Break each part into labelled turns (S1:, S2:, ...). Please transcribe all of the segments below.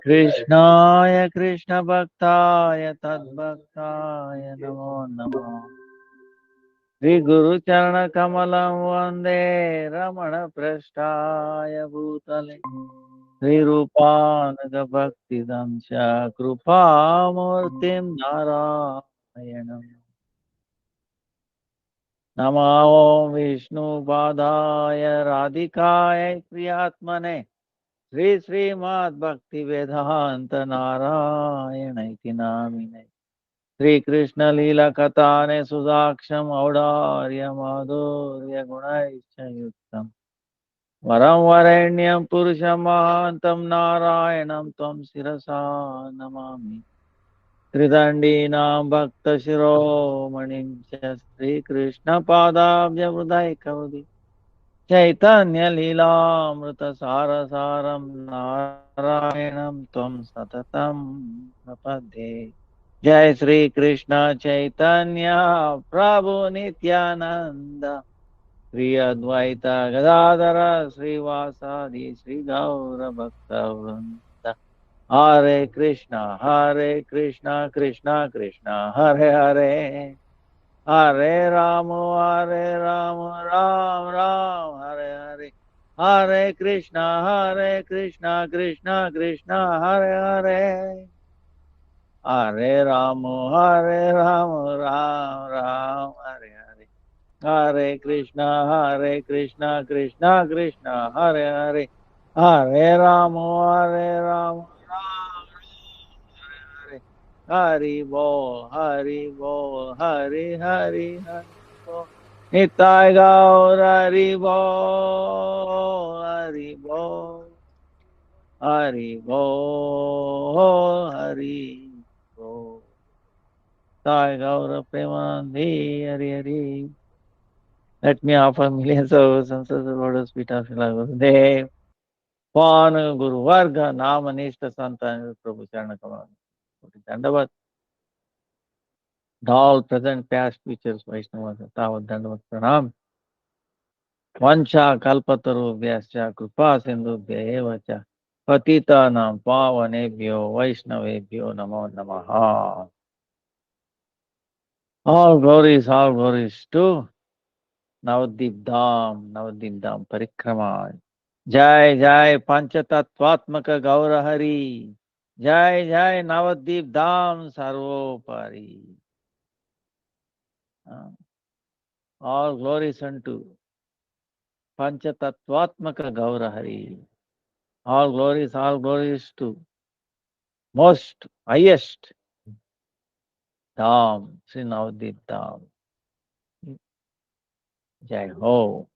S1: Krishnaya Krishna Bhaktaya Tadbhaktaya Namo Namo Sri Guru Charana Kamalam Vande Ramana Prasthaya Bhutale Sri Rupanaka Bhakti Damsha Krupa Murtim Narayanam Namo Vishnu Padaya Radhikaya Priyatmane Sri Srimad Bhakti Vedanta Narayana Iti Namine Sri Krishna Lila Katane Sudaksham Audarya Madhurya Gunaisha Yuktam Varam Varenyam Purusham Mahantam Narayanam Tvam Sirasa Namami Tridandinam Bhakta Shiromanim Cha Sri Krishna Padabhya Vrudai Kavadi Chaitanya Leela Sara Saram Narayanam Tvam Satatam Prapadhe Jai Sri Krishna Chaitanya Prabhu Nityananda Sri Advaita Gadadara Sri Vasadi Sri Gaura Bhakta Vrinda Hare Krishna Krishna Krishna Hare Hare Hare Rama, Ram Ram, Hare Hare. Hare Krishna, Krishna Krishna, Hare Hare. Hare Rama, Ram Ram, Hare Hare. Hare Krishna, Krishna Krishna, Hare Hare. Hare Rama, Ram Hare Hari Bol, Hari Bol, Hari Hari Hari Bol. Nitai Gaur Hari Bol, Hari Bol, Hari Bol, Hari Bol. Nitai Gaur Premanandi, Hari Hari. Let me offer millions of senses of lotus feet of Shila Gurudev. Pawan Guru Varga, Namanishta Santa Prabhu Charana Kamal. Dandavat. All present, past, futures, Vaishnavas, Tavat Dandavat Pranam. Vancha Kalpataru Vyascha Krupa Sindhu Bhyevacha. Patita Nam Pavanebhyo Vaishnavebhyo Namo Namaha. All glories to Navadip Dham Parikrama. Jai Jai Panchatattvatmaka Gaura Hari. Jai Jai Navadip Dham Sarvopari. All glories unto Panchatattvatmaka Gaura Hari. All glories to most highest Dham, Sri Navadip Dham. Jai Ho.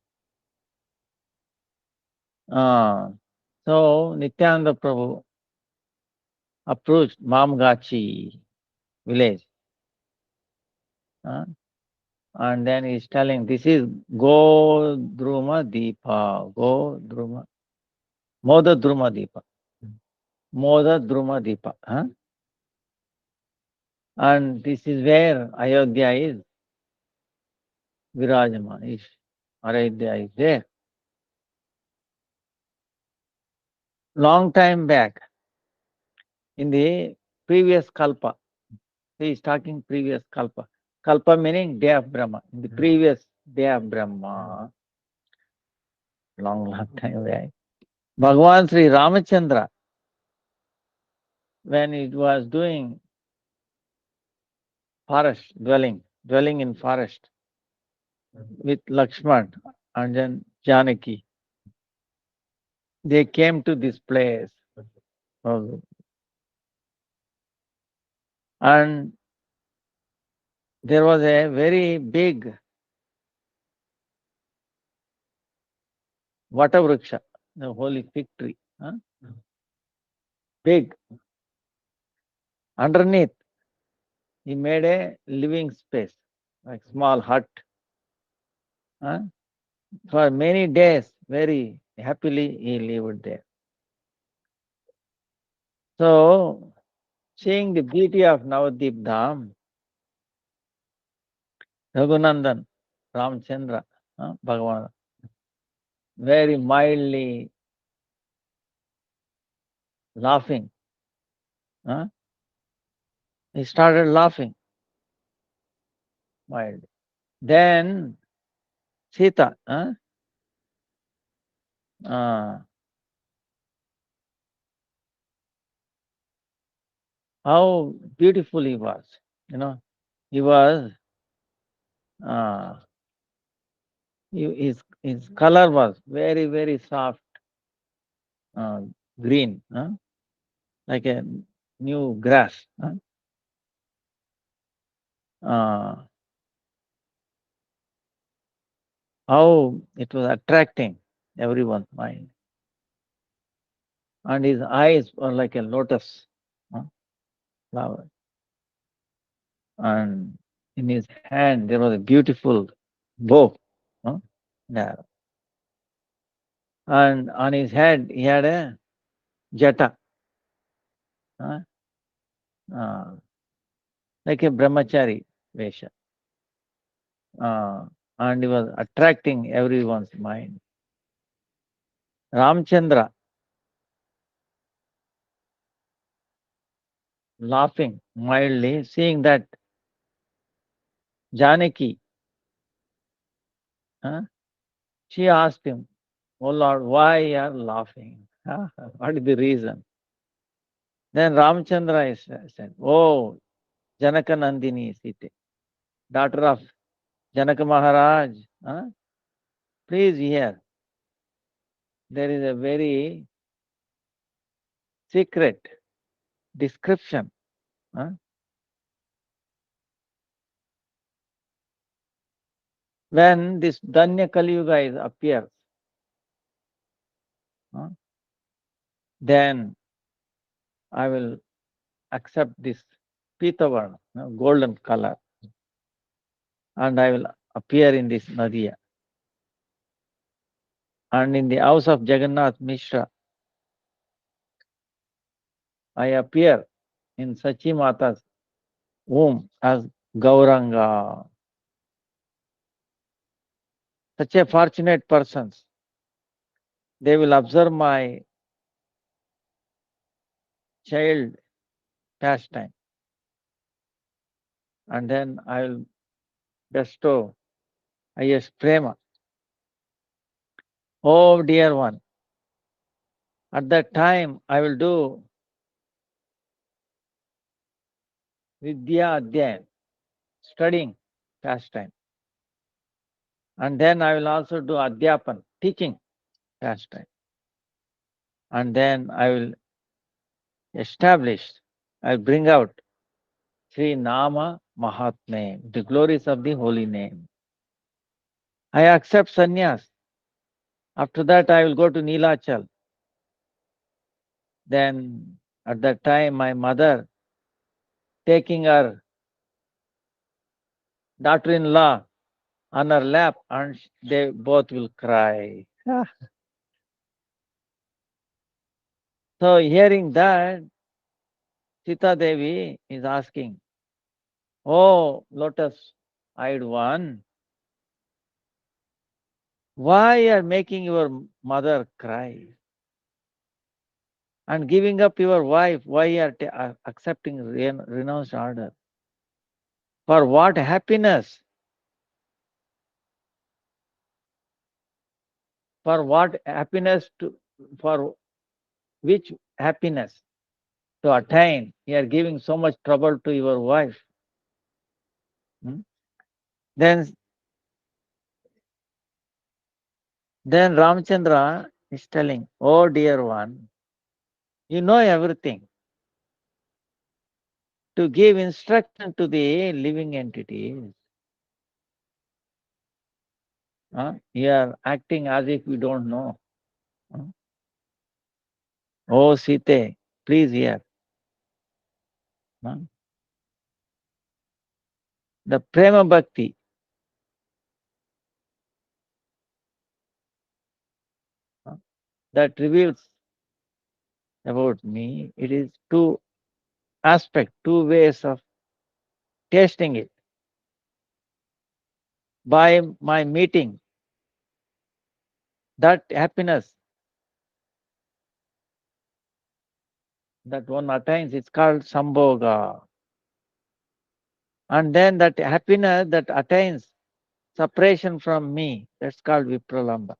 S1: So Nityananda Prabhu approached Mamgachi village. And then he's telling, this is Godruma Deepa. Moda Druma Deepa. Moda Druma Deepa. And this is where Ayodhya is. Virajama is. Ayodhya is there. Long time back, in the previous Kalpa, he is talking previous Kalpa. Kalpa meaning day of Brahma. In the previous day of Brahma, long time back, Bhagavan Sri Ramachandra, when it was doing forest dwelling in forest with Lakshman and then Janaki, they came to this place. And there was a very big Vatavruksha, the holy fig tree. Big. Underneath, he made a living space, like small hut. For many days, very happily he lived there. So, seeing the beauty of Navadip Dham, Raghunandan, Ramchandra, Bhagavan, very mildly laughing, Huh? He started laughing mildly. Then Sita, how beautiful he was. He was, uh, his color was very, very soft, uh, green, like a new grass. How it was attracting everyone's mind. And his eyes were like a lotus flower. And in his hand there was a beautiful bow. There. And on his head he had a jata, uh, like a brahmachari vesha. And he was attracting everyone's mind. Ramchandra, laughing mildly, seeing that Janaki, she asked him, "Oh Lord, why you are laughing? What is the reason?" Then Ramchandra said, "Oh, Janaka Nandini Sita, daughter of Janaka Maharaj, please hear. There is a very secret description. When this Danya Kali Yuga appears, then I will accept this Pitavarna, golden color, and I will appear in this Nadia. And in the house of Jagannath Mishra, I appear in Sachi Mata's womb as Gauranga. Such a fortunate persons. They will observe my child pastime. And then I will bestow highest prema. Oh dear one, at that time I will do Vidya Adhyayan, studying pastime. And then I will also do Adhyapan, teaching pastime. And then I will establish, I will bring out Sri Nama Mahatme, the glories of the holy name. I accept sannyas. After that, I will go to Nilachal. Then, at that time, my mother, taking her daughter-in-law on her lap, and they both will cry. So, hearing that, Sita Devi is asking, "Oh, lotus-eyed one, why you are making your mother cry? And giving up your wife, why you are accepting renounced order? For what happiness? For what happiness for which happiness to attain? You are giving so much trouble to your wife." Then Ramchandra is telling, "Oh dear one, you know everything. To give instruction to the living entities, you are acting as if you don't know. Oh Sita, please hear. The Prema Bhakti, that reveals about me, it is two aspects, two ways of tasting it. By my meeting, that happiness that one attains, it's called Sambhoga. And then that happiness that attains separation from me, that's called Vipralamba.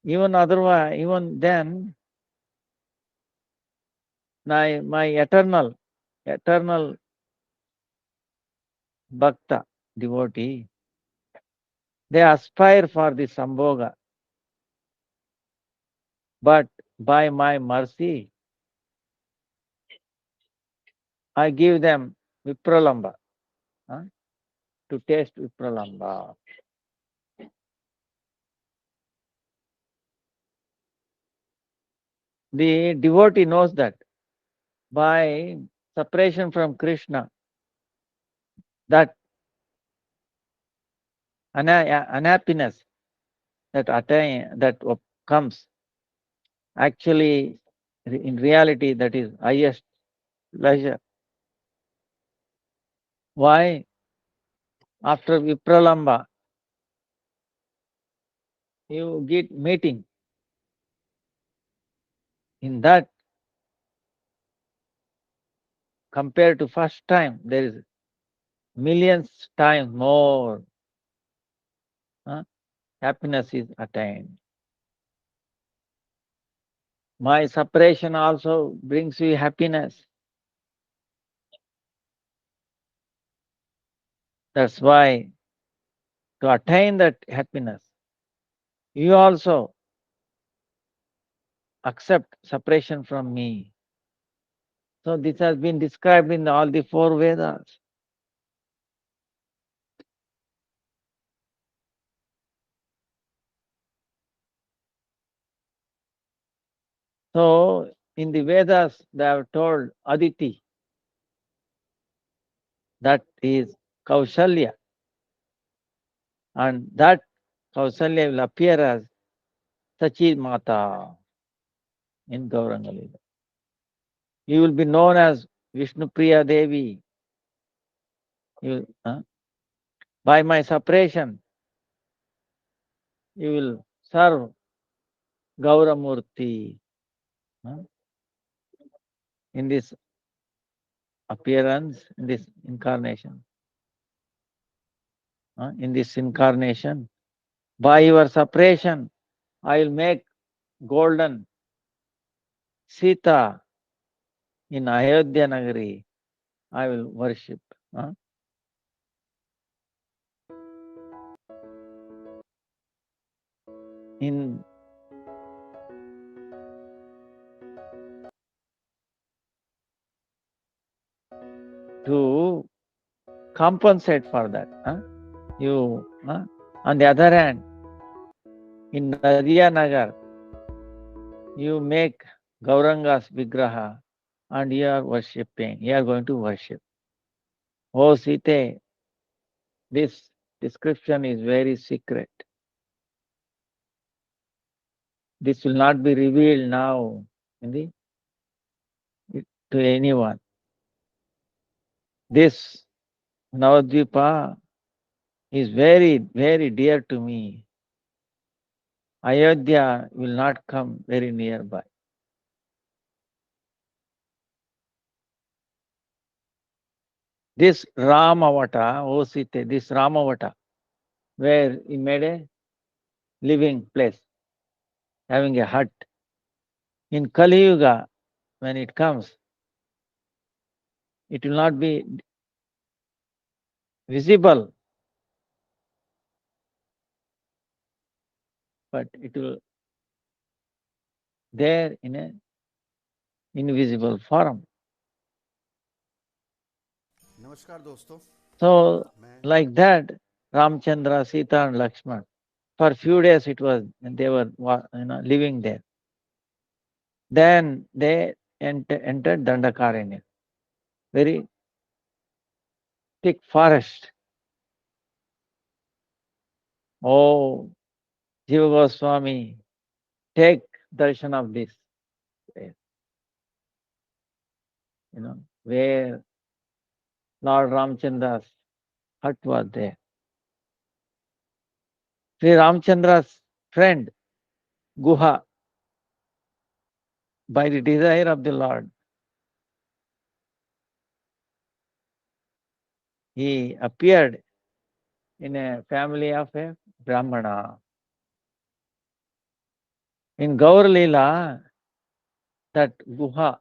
S1: Even otherwise, even then, my eternal bhakta, devotee, they aspire for the Sambhoga. But by my mercy, I give them Vipralamba, to taste Vipralamba. The devotee knows that by separation from Krishna, that unhappiness that comes, actually, in reality, that is highest pleasure. Why? After Vipralamba, you get meeting. In that, compared to first time, there is millions times more happiness is attained. My separation also brings you happiness. That's why, to attain that happiness, you also accept separation from me. So this has been described in all the four Vedas. So in the Vedas, they have told Aditi, that is Kaushalya, and that Kaushalya will appear as Sachi Mata in Gauranga Leela. You will be known as Vishnu Priya Devi. By my separation, you will serve Gauramurti in this appearance, in this incarnation. In this incarnation, by your separation, I will make golden Sita in Ayodhya Nagari. I will worship. In to compensate for that, you on the other hand, in Nadia Nagar, you make Gauranga's Vigraha and you are worshipping, you are going to worship. Oh Sita, this description is very secret. This will not be revealed now to anyone. This Navadvipa is very, very dear to me. Ayodhya will not come very nearby. This Ramavata, oh Sita, this Ramavata, where he made a living place, having a hut. In Kali Yuga, when it comes, it will not be visible, but it will there in an invisible form.
S2: नमस्कार दोस्तों.
S1: So, like that, Ramchandra, Sita and Lakshman, for few days they were living there. Then they entered Dandakaranya, very thick forest. Oh, Jiva Goswami, take darshan of this place, where Lord Ramchandra's hut was there. Sri Ramchandra's friend, Guha, by the desire of the Lord, he appeared in a family of a Brahmana. In Gaur Leela, that Guha,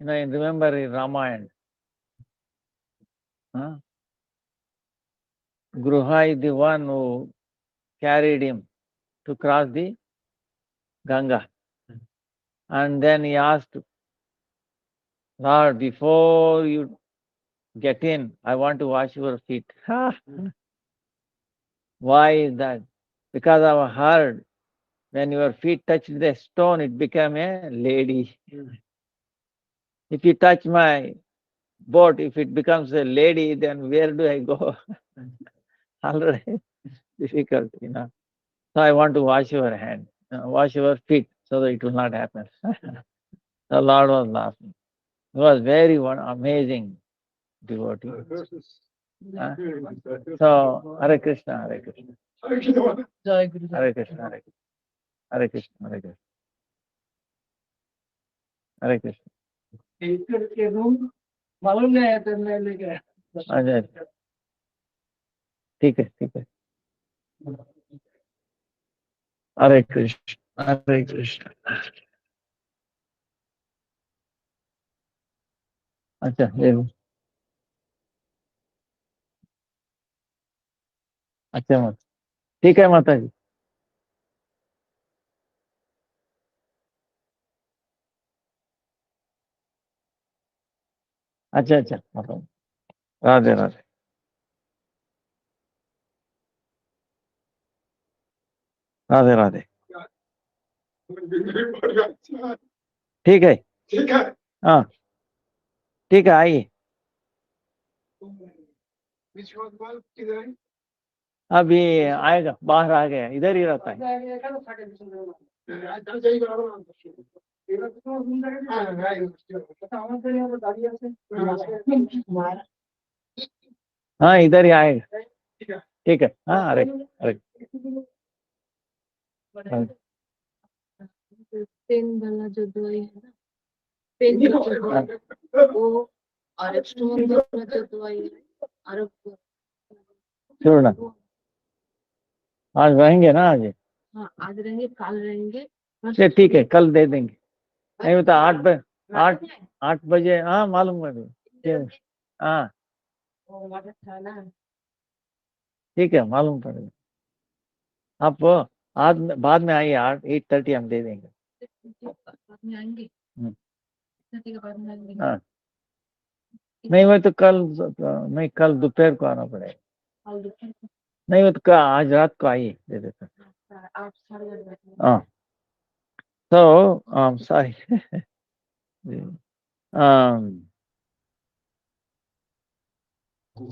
S1: remember in Ramayana, Gruha is the one who carried him to cross the Ganga. And then he asked, Lord, before you get in, I want to wash your feet. Why is that? Because I've heard when your feet touched the stone, it became a lady. If you touch my boat, if it becomes a lady, then where do I go? Already difficult, So I want to wash your hand, wash your feet, so that it will not happen. The Lord was laughing. He was very amazing devotee. So Hare Krishna, Hare Krishna. Hare Krishna, Hare Krishna. Hare Krishna, Hare Krishna. Hare Krishna. अच्छा, ठीक है. हरे कृष्ण, हरे कृष्ण. अच्छा, ये लो. अच्छा मत, ठीक है माता जी. अच्छा माता जी. राधे राधे. राधे राधे. ठीक है. हाँ, ठीक है, आइए. अभी आएगा, बाहर आ गया, इधर ही रहता है. हाँ, इधर ही आएगा. ठीक है. हाँ, अरे अरे
S3: पेन वाला जो दवाई है ना, पेन का जो दवाई, वो और स्टोन वाला जो दवाई है, और
S1: छोड़ना. आज रहेंगे ना आज?
S3: हाँ, आज रहेंगे, कल रहेंगे.
S1: ठीक है, कल दे देंगे. नहीं बता, 8 बजे. हाँ, मालूम है. हाँ, ठीक है, मालूम पड़ेगा. आप आज बाद में आइए, 8:30 हम दे देंगे. हाँ, नहीं मैं तो कल दोपहर को आना पड़ेगा. नहीं वो तो आज रात को आइए, दे देता. हाँ. So, sorry.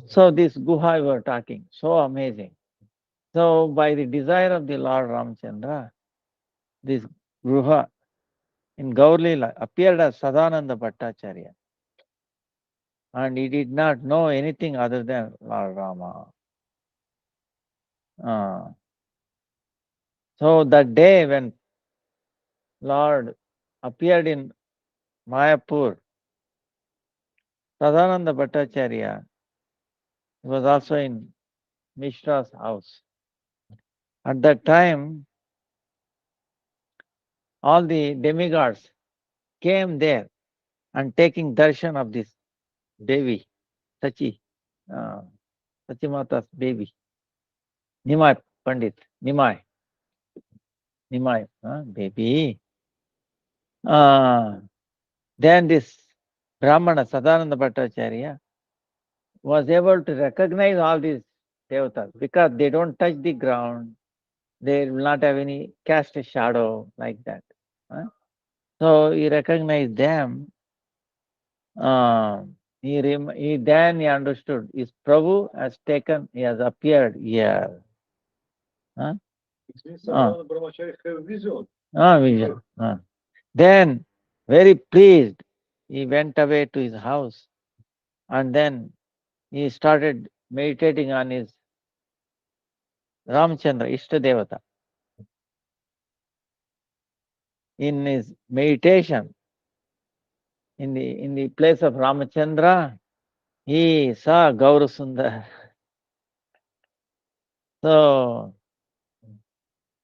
S1: So this Guha we were talking, so amazing. So by the desire of the Lord Ramchandra, this Guha in Gaur Leela appeared as Sadananda Bhattacharya. And he did not know anything other than Lord Rama. So that day when Lord appeared in Mayapur, Sadananda Bhattacharya was also in Mishra's house. At that time, all the demigods came there and taking darshan of this Devi, Sachi Mata's baby, Nimai Pandit, Nimai, baby. Then this Brahmana, Sadananda Bhattacharya, was able to recognize all these devatas because they don't touch the ground. They will not have any cast a shadow like that. So he recognized them. Then he understood his Prabhu has taken, he has appeared here. Vision. Then, very pleased, he went away to his house and then he started meditating on his Ramchandra, Ishtadevata. in his meditation in the place of Ramachandra, he saw Gaurasundar. So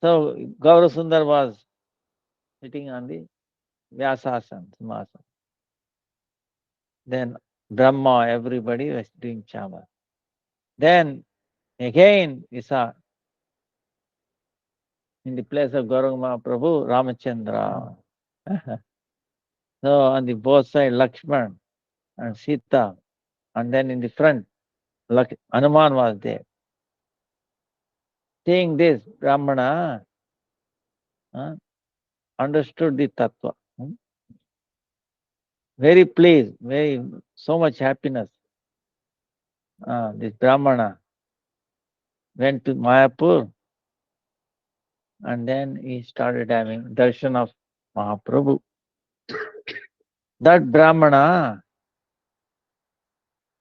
S1: Gaurasundar was sitting on the Vyasasana, Simhasana. Then Brahma, everybody was doing chama. Then again we saw in the place of Gauranga Mahaprabhu, Ramachandra. So on the both side, Lakshman and Sita, and then in the front, Hanuman was there. Seeing this, Brahmana understood the tattva. Very pleased, so much happiness. This Brahmana went to Mayapur and then he started having darshan of Mahaprabhu. That Brahmana,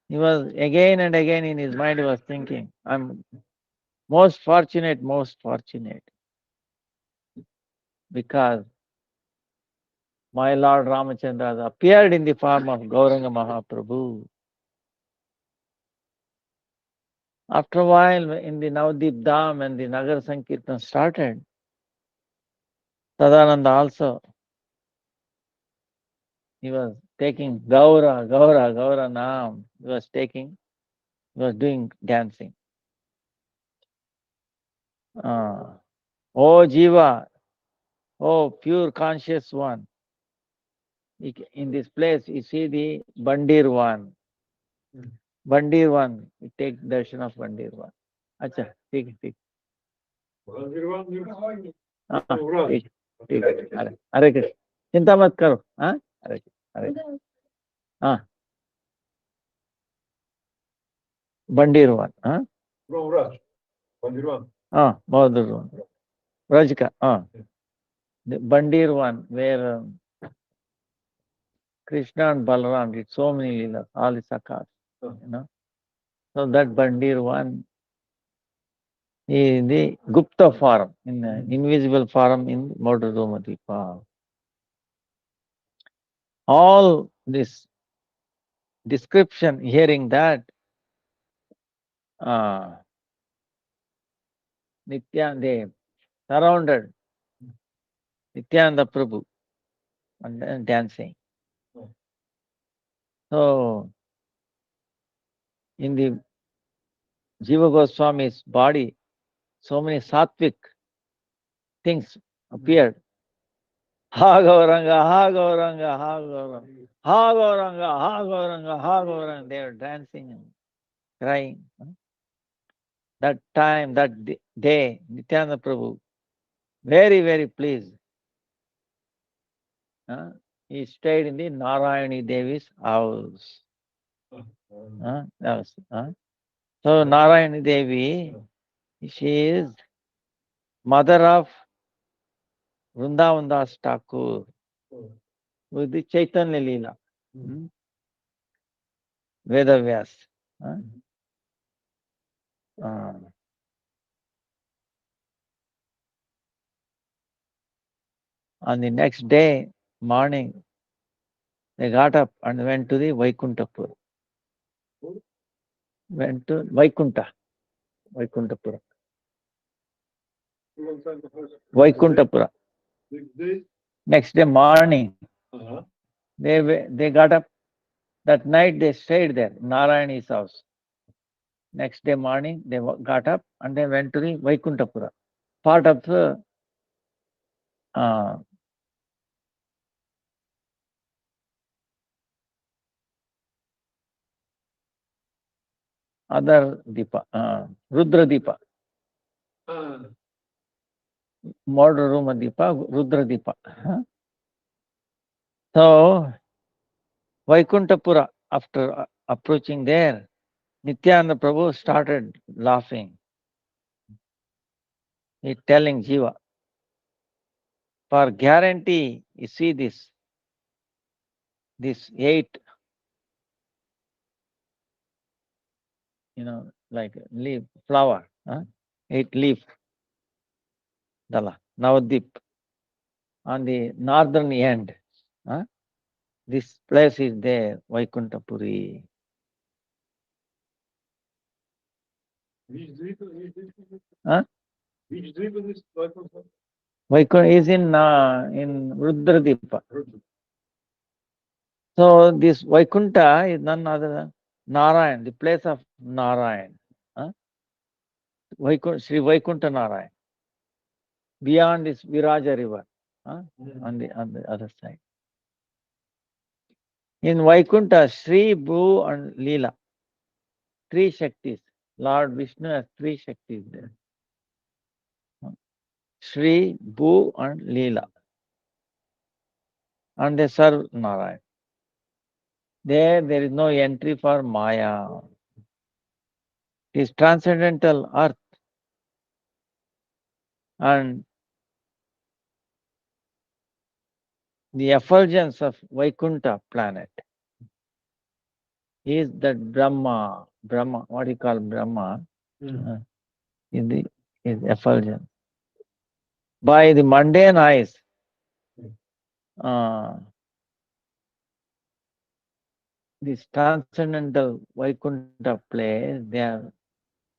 S1: he was again and again in his mind, he was thinking, I'm most fortunate, because my Lord Ramachandra has appeared in the form of Gauranga Mahaprabhu. After a while, in the Navadip Dham and the Nagar Sankirtan started, Sadananda also, he was taking Gaura Nam. He was doing dancing. Oh Jiva, oh pure conscious one. In this place, you see the Bandir one. Bandir one, you take darshan of Bandir one. Acha, take. ठीक अरे कृष्ण चिंता मत करो अरे हाँ बंडीरवन बहुत रज का Bandirvan, where Krishna and Balaram did so many leelas, all the sakas, So that Bandirvan is the Gupta form, in the invisible form in Madhurumadipa. All this description, hearing that, Nityananda surrounded Nityananda Prabhu and then dancing. So, in the Jiva Goswami's body, so many sattvic things appeared. Ha Gauranga, Ha Gauranga, Ha Gauranga, Ha Gauranga, Ha Gauranga, Ha Gauranga. They were dancing and crying. That time, that day, Nityananda Prabhu, very, very pleased. He stayed in the Narayani Devi's house. So Narayani Devi, she is mother of Vrindavan Das Thakur with the Chaitanya Leela, Vedavyas. On the next day, morning, they got up and went to the Vaikuntapura. Went to Vaikuntapura. Next day morning, they got up. That night they stayed there, Narayani's house. Next day morning, they got up and they went to the Vaikuntapura, part of the other Deepa, Rudra Deepa. Madhuruma Deepa, Rudra Deepa. So, Vaikuntapura, after approaching there, Nityananda Prabhu started laughing. He telling Jiva, for guarantee, you see this 8, like leaf, flower, 8 leaf, Dala, Navadip. on the northern end. Huh? This place is there, Vaikuntapuri. Huh? Vaikuntha is in Rudradipa. So this Vaikuntha is none other than Narayan, the place of Narayan. Huh? Sri Vaikuntha Narayan. Beyond is Viraja river, huh? On the other side. In Vaikuntha, Sri, Bhu and Leela, three Shaktis. Lord Vishnu has three Shaktis there. Sri, Bhu and Leela. And they serve Narayan. There is no entry for Maya. It is transcendental earth. And the effulgence of Vaikuntha planet is that Brahma, what you call Brahma, is effulgence. By the mundane eyes, this transcendental Vaikuntha place, they are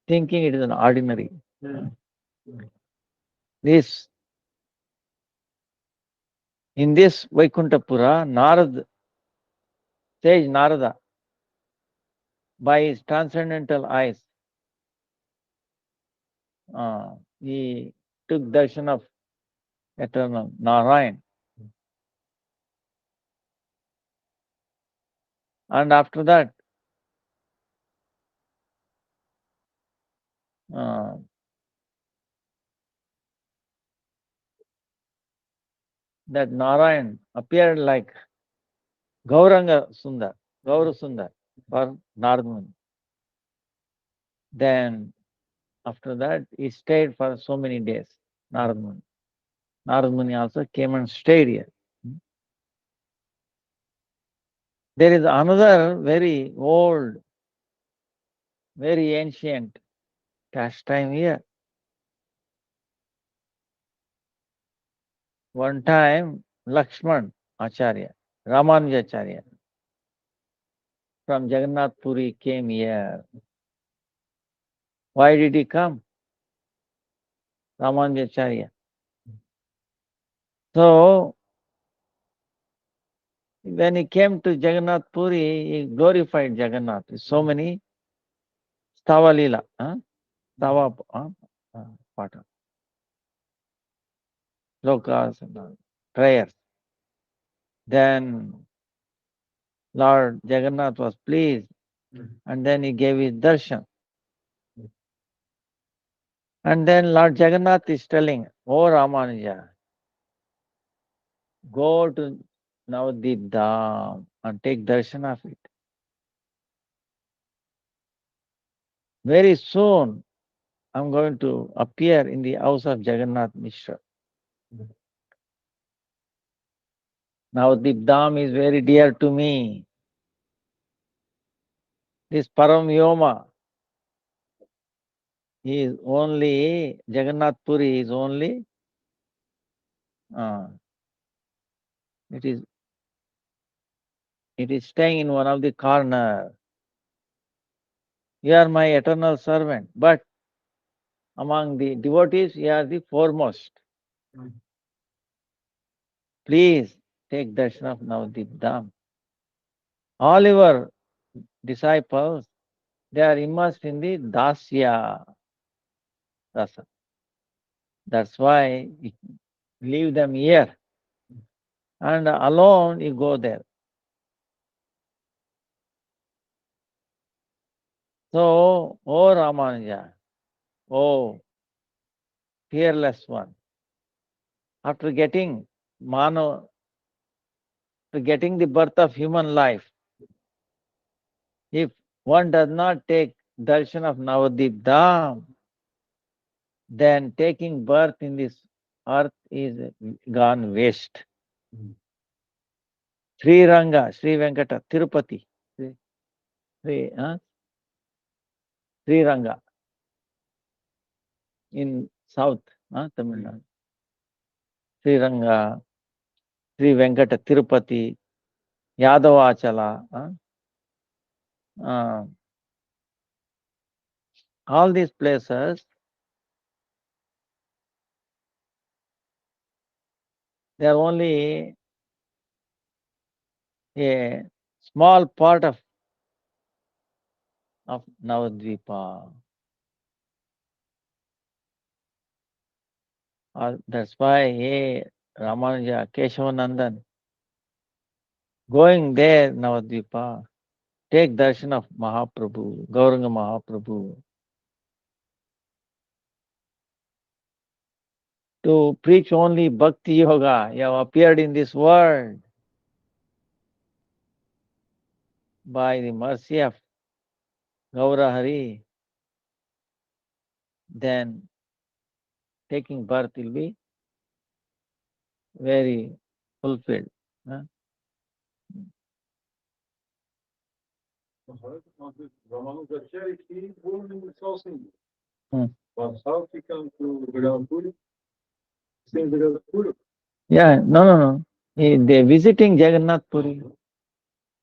S1: thinking it is an ordinary. In this Vaikuntapura, sage Narada, by his transcendental eyes, he took darshan of eternal Narayan. And after that, that Narayan appeared like Gauranga Sundar, Gaura Sundar for Narada Muni. Then after that, he stayed for so many days, Narada Muni. Narada Muni also came and stayed here. There is another very old, very ancient pastime here. One time, Lakshman Acharya, Ramanujacharya from Jagannath Puri came here. Why did he come? Ramanujacharya. So, when he came to Jagannath Puri, he glorified Jagannath with so many stava lila, stava pata, slokas and prayers. Then Lord Jagannath was pleased, and then he gave his darshan. And then Lord Jagannath is telling, "Oh Ramanuja, go to Navadip Dham and take darshan of it. Very soon, I'm going to appear in the house of Jagannath Mishra. Navadip Dham is very dear to me. This Param Yoma is only, Jagannath Puri is only, it is staying in one of the corner. You are my eternal servant, but among the devotees, you are the foremost. Please take darshan of Navadip Dham. All your disciples, they are immersed in the Dasya rasa. That's why you leave them here and alone you go there. So, oh Ramanuja, oh fearless one, after getting the birth of human life, if one does not take darshan of Navadip Dham, then taking birth in this earth is gone waste. Sri Ranga, Sri Venkata, Tirupati, Sri Ranga in south, Tamil Nadu. Sri Ranga, Sri Venkata Tirupati, Yadavachala, all these places, they are only a small part of Navadvipa. That's why Ramanuja, Keshavanandan, going there, Navadvipa, take darshan of Mahaprabhu, Gauranga Mahaprabhu, to preach only Bhakti Yoga. You have appeared in this world by the mercy of Gaurahari, then taking birth will be very fulfilled. Yeah, no. They visiting Jagannath Puri.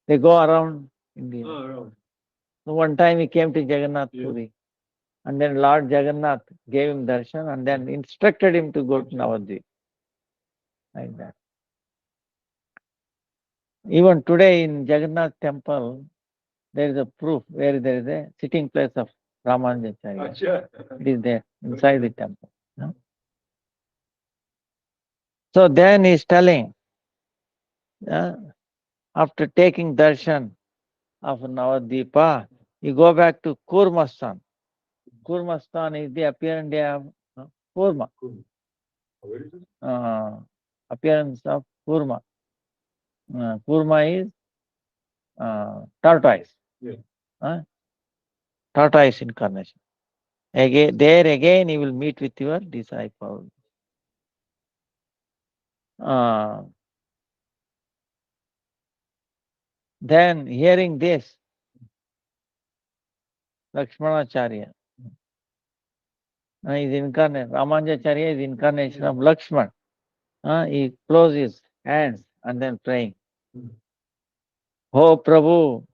S1: They go around India. So one time he came to Jagannath Puri, and then Lord Jagannath gave him darshan and then instructed him to go to Navadvip. Like that. Even today in Jagannath temple, there is a proof where there is a sitting place of Ramanujacharya. It is there inside the temple. So then he is telling, after taking darshan of Navadvipa, you go back to Kurmastan. Kurmastan is the appearance day of Kurma. Appearance of Kurma. Kurma is tortoise. Tortoise incarnation. Again you will meet with your disciple. Then hearing this, Lakshmanacharya is incarnate. Ramanujacharya is incarnation of Lakshman. He closes his hands and then praying. Oh Prabhu,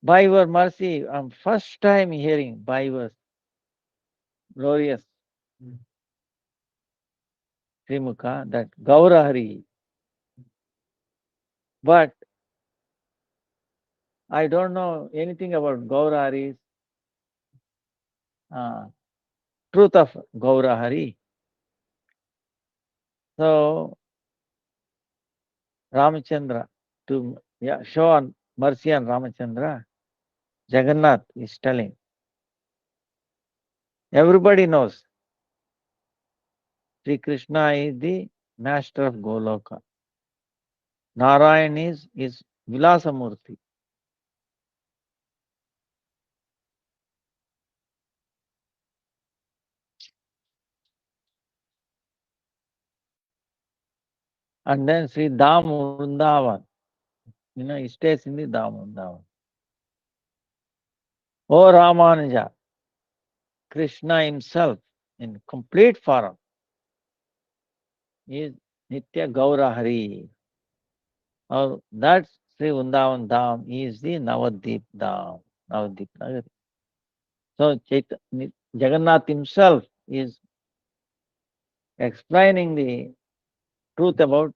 S1: by your mercy, I'm first time hearing by your glorious Srimukha that Gaurahari. But I don't know anything about Gaurahari's truth of Gaurahari. So Ramachandra, to show on mercy on Ramachandra, Jagannath is telling. Everybody knows Sri Krishna is the master of Goloka. Narayan is Vilasamurti. And then Sri Dham Vrindavan, he stays in the Dham Vrindavan. O Ramanuja, Krishna himself in complete form is Nitya Gaurahari. Or that Sri Vrindavan Dham is the Navadvip Dham, Navadvip Nagari. So Jagannath himself is explaining the truth about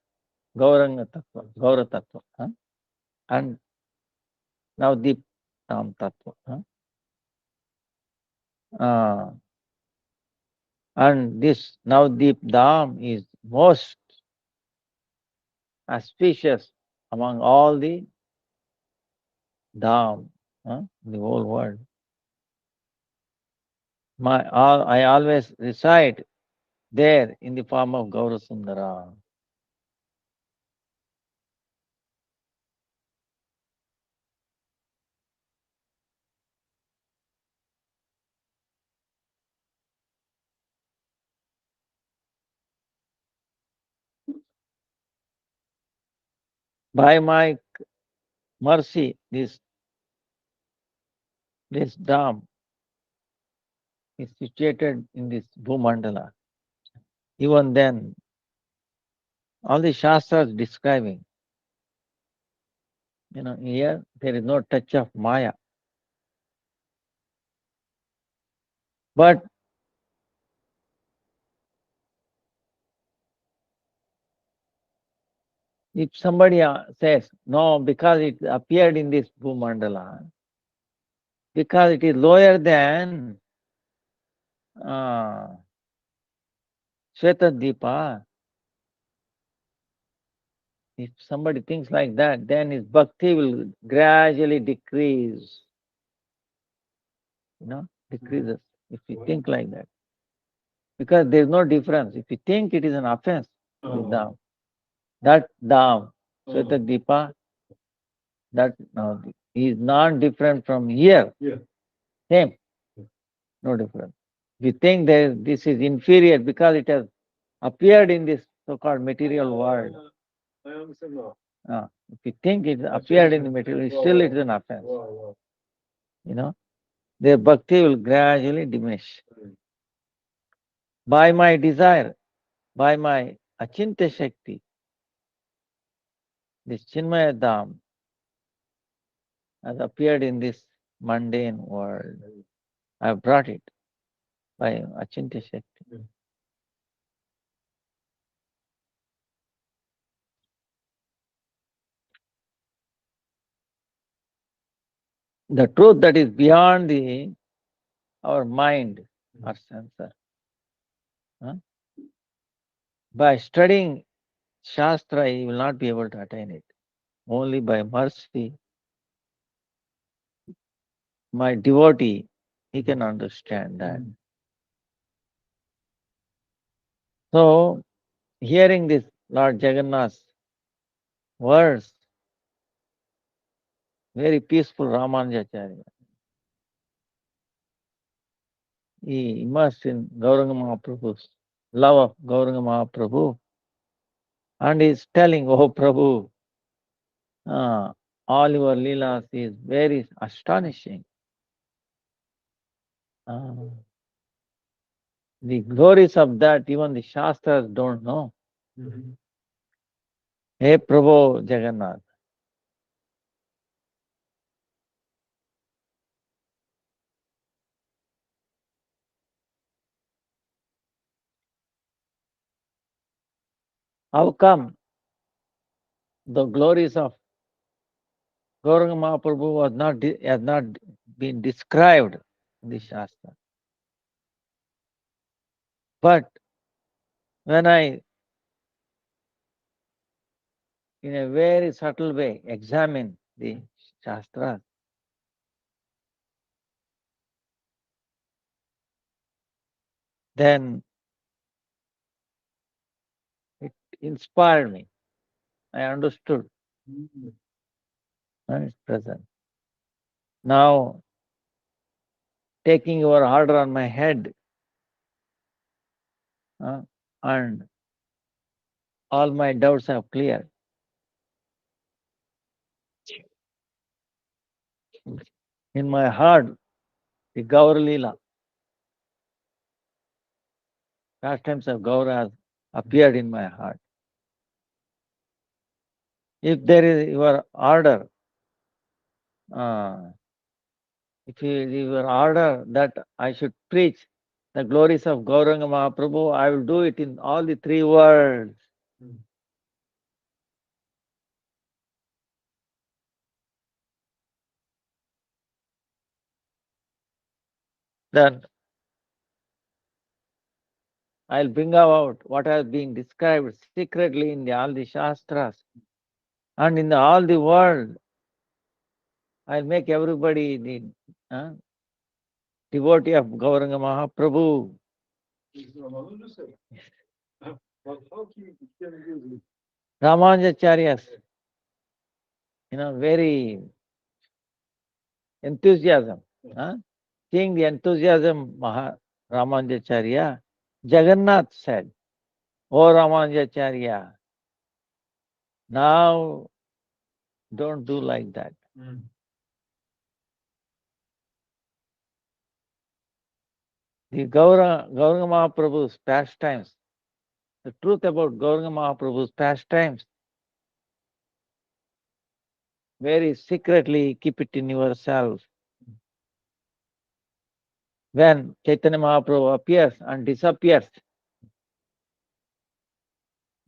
S1: Gauranga Tattva, Gaura Tattva, and Navadvip Dham Tattva. And this Navadvip Dham is most auspicious among all the Dham, in the whole world. I always reside there in the form of Gaurasundara. By my mercy, this Dham is situated in this Bhumandala. Even then, All the Shastras describing. Here there is no touch of Maya. But if somebody says, no, because it appeared in this Bhumandala, because it is lower than Svetadipa, if somebody thinks like that, then his bhakti will gradually decrease. Decreases if you think like that. Because there is no difference. If you think it is an offense, with Dham, that Dham, Svetadipa, that now is non-different from here. Same. No difference. If you think that this is inferior because it has appeared in this so-called material world, if you think it appeared in the material, still it is an offense. Their bhakti will gradually diminish. By my desire, by my achintya shakti, this Chinmaya Dham has appeared in this mundane world. I have brought it by achintya shakti. The truth that is beyond our mind or sensor. By studying Shastra, you will not be able to attain it. Only by mercy, my devotee, he can understand that. So, hearing this Lord Jagannath's words, very peaceful Ramanujacharya, he immersed in Gauranga Mahaprabhu's love of Gauranga Mahaprabhu, and he is telling, oh Prabhu, all your leelas is very astonishing. The glories of that even the Shastras don't know. Hey Prabhu Jagannath. How come the glories of Gauranga Mahaprabhu has not been described in the Shastra? But when I, in a very subtle way, examine the Shastras, then it inspired me. I understood. And it's present. Now, taking your order on my head, and all my doubts have cleared. In my heart, the Gaur Leela, pastimes of Gaur has appeared in my heart. If there is your order, if your order that I should preach the glories of Gauranga Mahaprabhu, I will do it in all the three worlds. Then I'll bring out what has been described secretly in all the Shastras and in all the world. I'll make everybody the devotee of Gauranga Mahaprabhu. Ramanujacharya's, very enthusiasm. Seeing the enthusiasm Ramanujacharya, Jagannath said, oh Ramanujacharya, now don't do like that. The Gauranga Mahaprabhu's pastimes the truth about Gauranga Mahaprabhu's pastimes, very secretly keep it in yourself. When Chaitanya Mahaprabhu appears and disappears,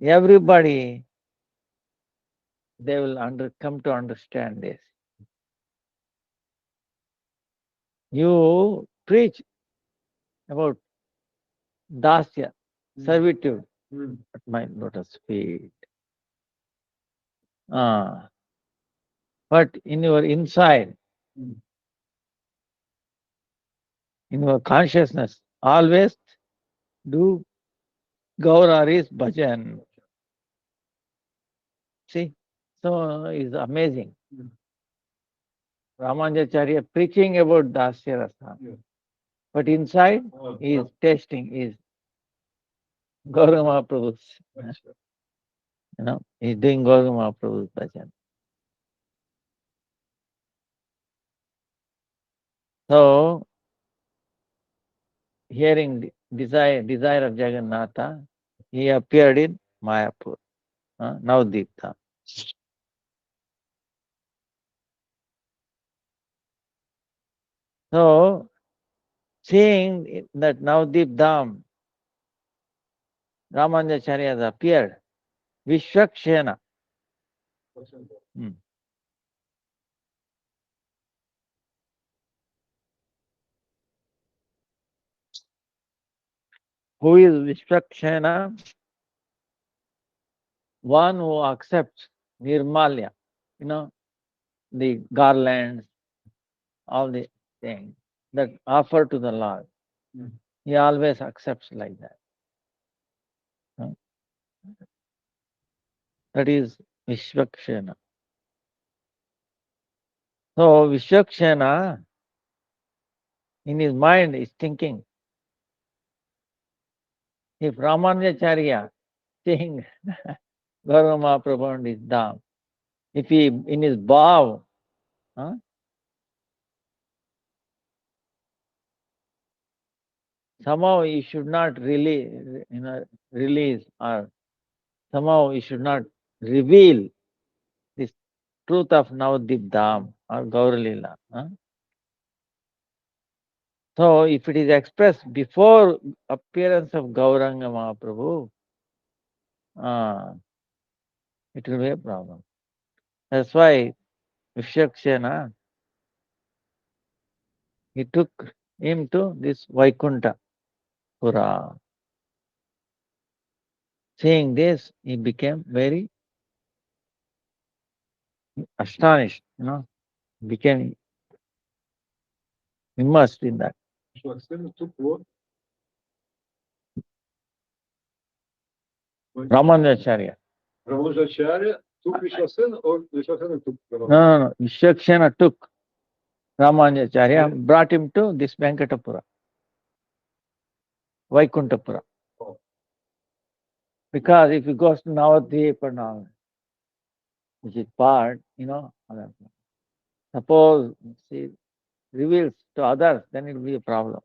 S1: everybody, they will come to understand this. You preach about dasya, servitude at my lotus feet. But in your inside, in your consciousness, always do Gauraris bhajan. See, so it's amazing. Ramanujacharya preaching about dasya rasa, but inside he is tasting is Gauranga Mahaprabhu's. He's doing Gauranga Mahaprabhu's bhajan. So, hearing the desire of Jagannatha, he appeared in Mayapur, Navadvip Dham. So, seeing that Navadvip Dham, Ramanujacharya has appeared, Vishwakshena. Who is Vishwakshena? One who accepts Nirmalya, the garlands, all the things that offer to the Lord. He always accepts like that. That is Vishwakshena. So Vishwakshena, in his mind, is thinking, if Ramanujacharya seeing Gauranga Mahaprabhu and his Dham, if he in his bhav, somehow he should not release or somehow he should not reveal this truth of Navadvip Dham or Gauralila. So if it is expressed before appearance of Gauranga Mahaprabhu, it will be a problem. That's why Vishwakshena, he took him to this Vaikunta Pura. Seeing this, he became very astonished, became immersed in that. Ramanujacharya.
S4: Ramanujacharya took Vishwasena or Vishwasena took Ramanujacharya?
S1: No. Vishwakshena took Ramanujacharya, brought him to this Venkatapura, Vaikuntapura. Because if he goes to Navadvip and all, which is part, suppose he reveals to others, then it will be a problem.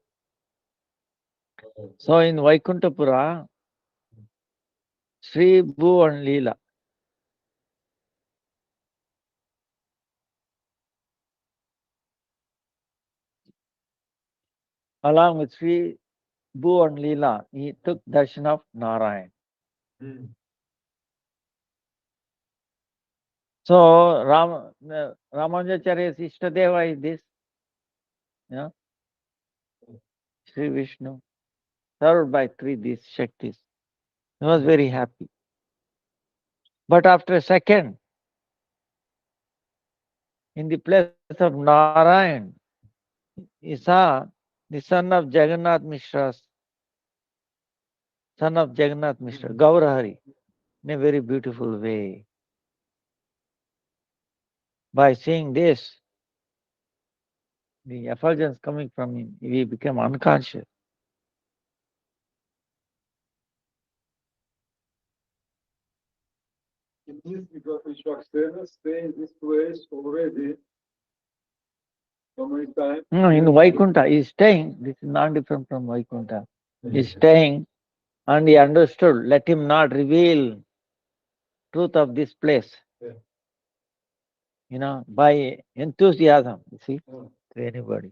S1: So in Vaikuntapura, Sri Bhu and Leela, along with Sri Bhu and Leela, he took darshan of Narayan. So Ramanujacharya's Ishtadeva is this, Sri Vishnu, served by three these Shaktis. He was very happy. But after a second, in the place of Narayan, he saw the son of Jagannath Mishra, Gaurahari, in a very beautiful way. By seeing this, the effulgence coming from him, he became unconscious.
S4: It means because Vishwasena stay in this place already so many times.
S1: No, in Vaikuntha, he is staying, this is not different from Vaikuntha. He is staying And he understood, let him not reveal truth of this place.
S4: Yeah.
S1: By enthusiasm, you see,
S4: Oh.
S1: to anybody.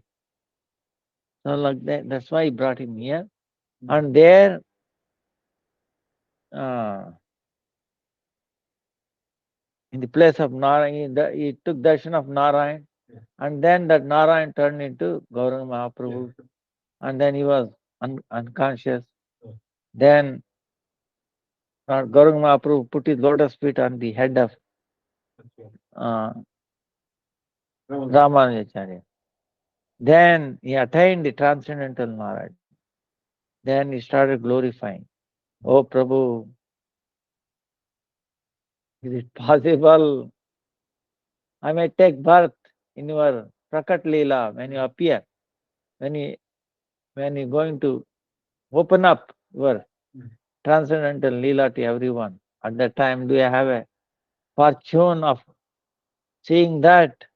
S1: So like that, that's why he brought him here. And there, in the place of Narayan, he took darshan of Narayan,
S4: Yeah.
S1: and then that Narayan turned into Gauranga Mahaprabhu, and then he was unconscious.
S4: Yeah.
S1: Then Gauranga Mahaprabhu put his lotus feet on the head of Ramanujacharya. Then he attained the transcendental knowledge. Then he started glorifying. Oh Prabhu, is it possible I may take birth in your Prakat Leela when you appear, when you going to open up your transcendental Leela to everyone? At that time, do I have a fortune of seeing that?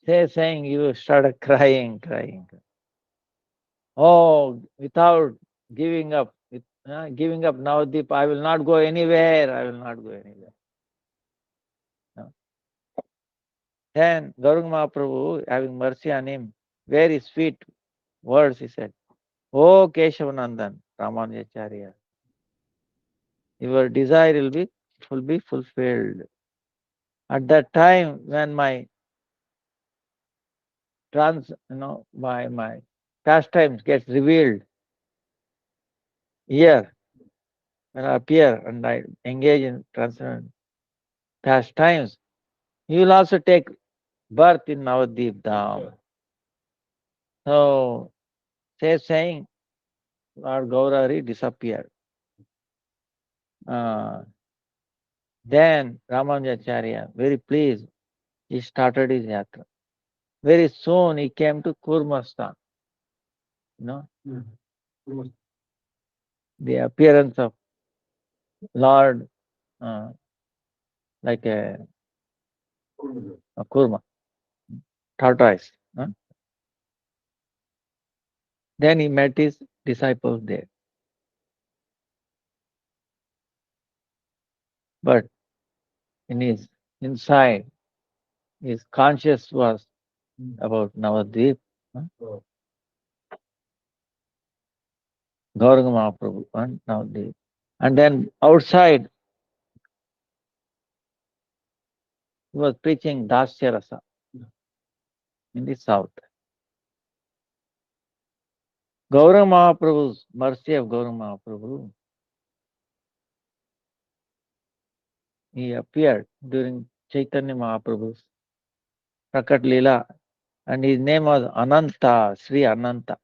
S1: Saying you started crying. Oh, without giving up, giving up Navadip, I will not go anywhere. I will not go anywhere. No. Then Gauranga Mahaprabhu, having mercy on him, very sweet words he said. Oh Keshavanandan, Ramanujacharya, your desire will be fulfilled. At that time when my my pastimes gets revealed here, when I appear and I engage in transcendental pastimes, you will also take birth in Navadip Dham. So, saying, Lord Gaurari disappeared. Then Ramanujacharya, very pleased, he started his yatra. Very soon he came to Kurmastan. The appearance of Lord like a kurma, tortoise. Then he met his disciples there. But in his inside, his conscious was about Navadvip, Gauranga Mahaprabhu and Navadvip. And then outside, he was preaching Dasya Rasa in the south. Gauranga Mahaprabhu's mercy of Gauranga Mahaprabhu, he appeared during Chaitanya Mahaprabhu's Prakat Leela, and his name was Ananta, Sri Ananta.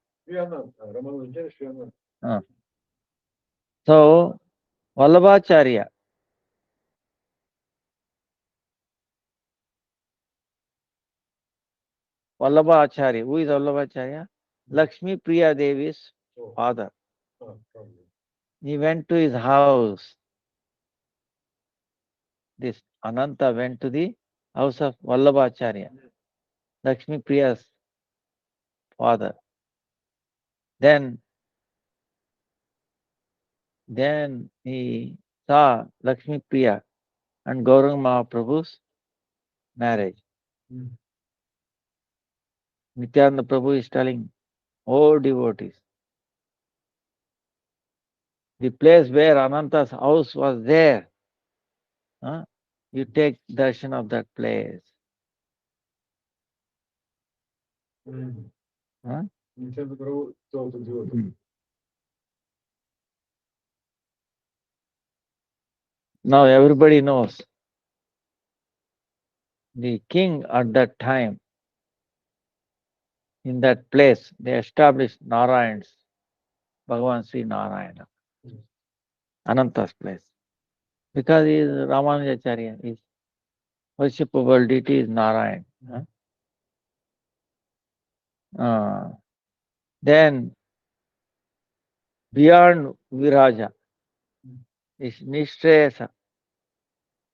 S1: So, Vallabhacharya, who is Vallabhacharya? Lakshmi Priya Devi's father. He went to his house. This Ananta went to the house of Vallabhacharya, Lakshmi Priya's father. Then he saw Lakshmi Priya and Gauranga Mahaprabhu's marriage. Nityananda Prabhu is telling, oh devotees, the place where Ananta's house was there, you take darshan of that place. Now everybody knows the king at that time, in that place, they established Narayan's, Bhagavan Sri Narayana, Ananta's place. Because he is Ramanujacharya, his worshipable deity is Narayan. Then, beyond Viraja, is Nishreyasa.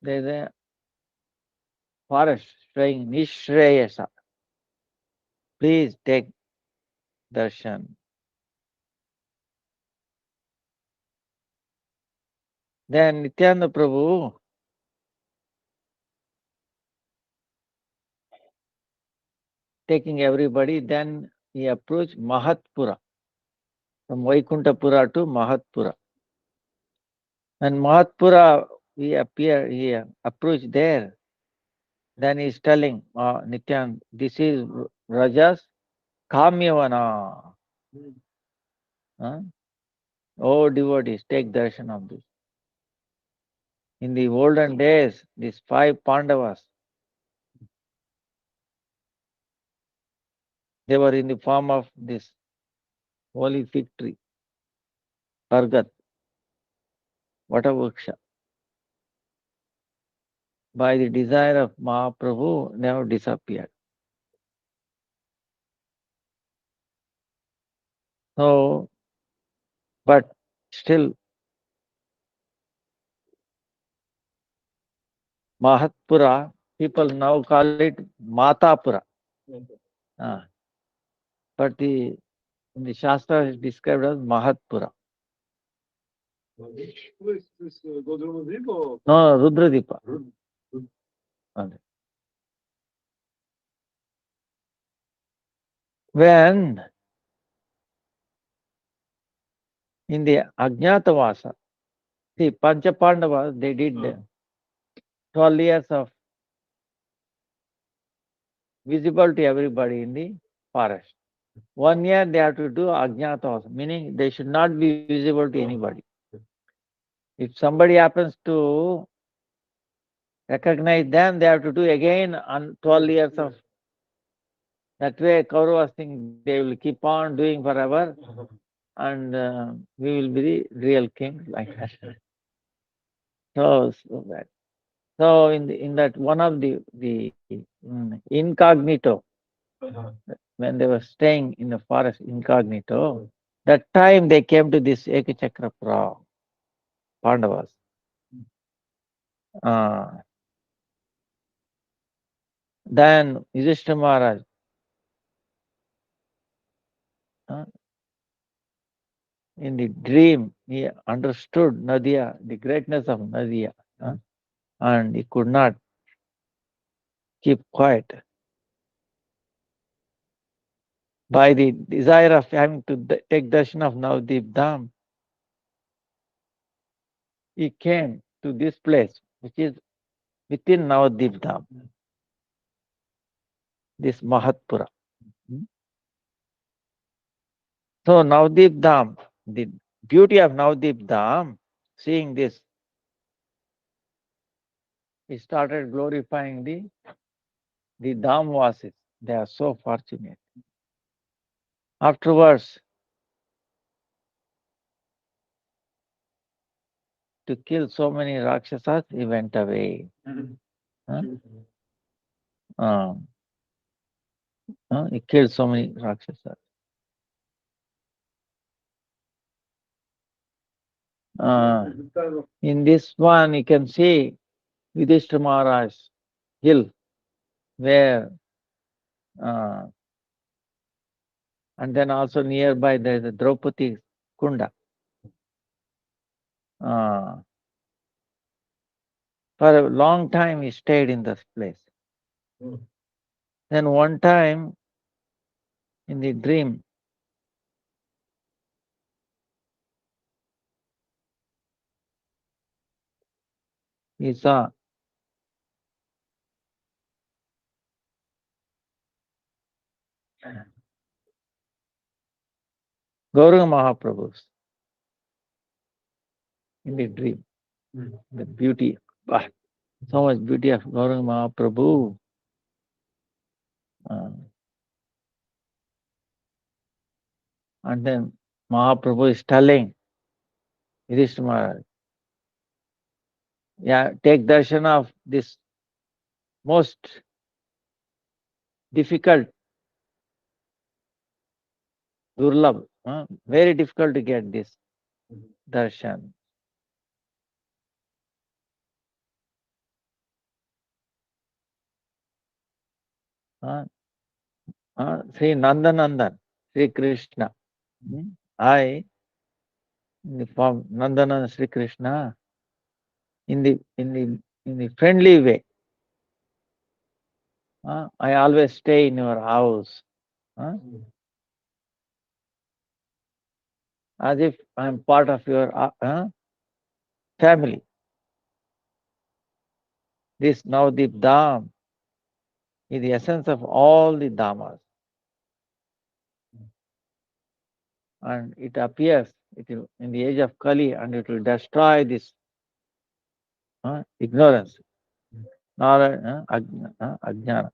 S1: There is a forest saying Nishreyasa. Please take darshan. Then Nityananda Prabhu taking everybody, then he approached Mahatpura, from Vaikuntapura to Mahatpura. And Mahatpura, he approached there. Then he is telling Nityan, this is Rajas Kamyavana. Oh devotees, take darshan of this. In the olden days, these 5 Pandavas, they were in the form of this holy fig tree, Argat, Vatavaksha. By the desire of Mahaprabhu, they have disappeared. So, but still, Mahatpura, people now call it Matapura. But in the Shastra is described as Mahatpura.
S4: Which place is Godrumadipa or
S1: No, Rudradipa. When in the Ajnatavasa, see, Pancha Pandavas, they did 12 years of visible to everybody in the forest. 1 year they have to do Ajnatavasa, meaning they should not be visible to anybody. If somebody happens to recognize them, they have to do again on 12 years of. That way, Kauravas think they will keep on doing forever, and we will be the real king like that. So in that one of the incognito, when they were staying in the forest incognito, that time they came to this Ekachakrapura, Pandavas. Then Yudhishthira Maharaj, in the dream, he understood Nadia, the greatness of Nadia, and he could not keep quiet. By the desire of having to take darshan of Navadip Dham, he came to this place, which is within Navadip Dham, this Mahatpura. So Navadip Dham, the beauty of Navadip Dham, seeing this, he started glorifying the Dhamvasis. They are so fortunate. Afterwards, to kill so many Rakshasas, he went away. He killed so many Rakshasas. In this one, you can see Yudhishthira Maharaj hill, where, and then also nearby there is a Draupadi Kunda. For a long time, he stayed in this place. Then one time, in the dream, he saw Gauranga Mahaprabhu in the dream. The beauty, so much beauty of Gauranga Mahaprabhu. And then Mahaprabhu is telling Yudhishthira Maharaj, take darshan of this most difficult, durlabh, very difficult to get this darshan. See Nandanandan, Sri Krishna. I, in the form Nandana Sri Krishna, in the friendly way. I always stay in your house. As if I am part of your family. This Navadip Dham is the essence of all the Dhamas. And it appears in the age of Kali, and it will destroy this ignorance, ajnana.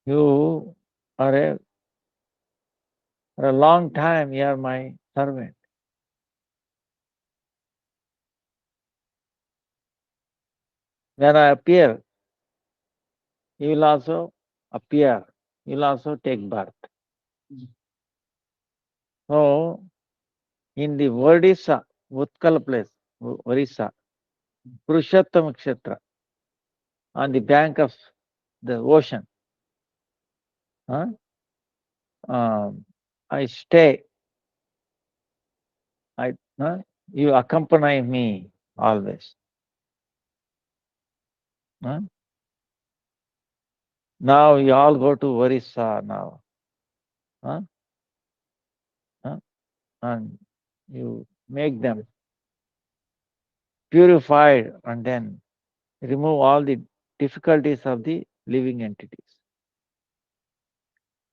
S1: You are for a long time, you are my servant. When I appear, you will also appear. You will also take birth. So, in the Odisha, Utkal place, Orissa, Purushottam Kshetra, on the bank of the ocean, I stay. You accompany me always. Now you all go to Orissa now. And you make them purified and then remove all the difficulties of the living entities.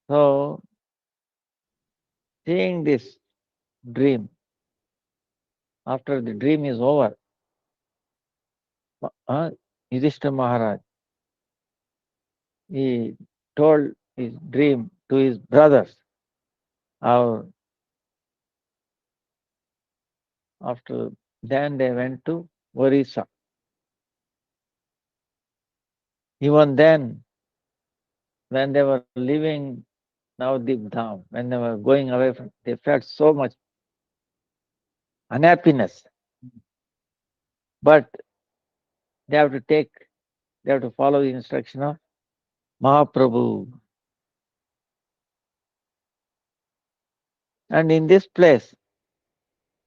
S1: So, seeing this dream, after the dream is over, Yudhishthira Maharaj, he told his dream to his brothers. After then they went to Orissa. Even then, when they were leaving Navadip Dham, when they were going away from, they felt so much unhappiness. But they have to follow the instruction of Mahaprabhu. And in this place,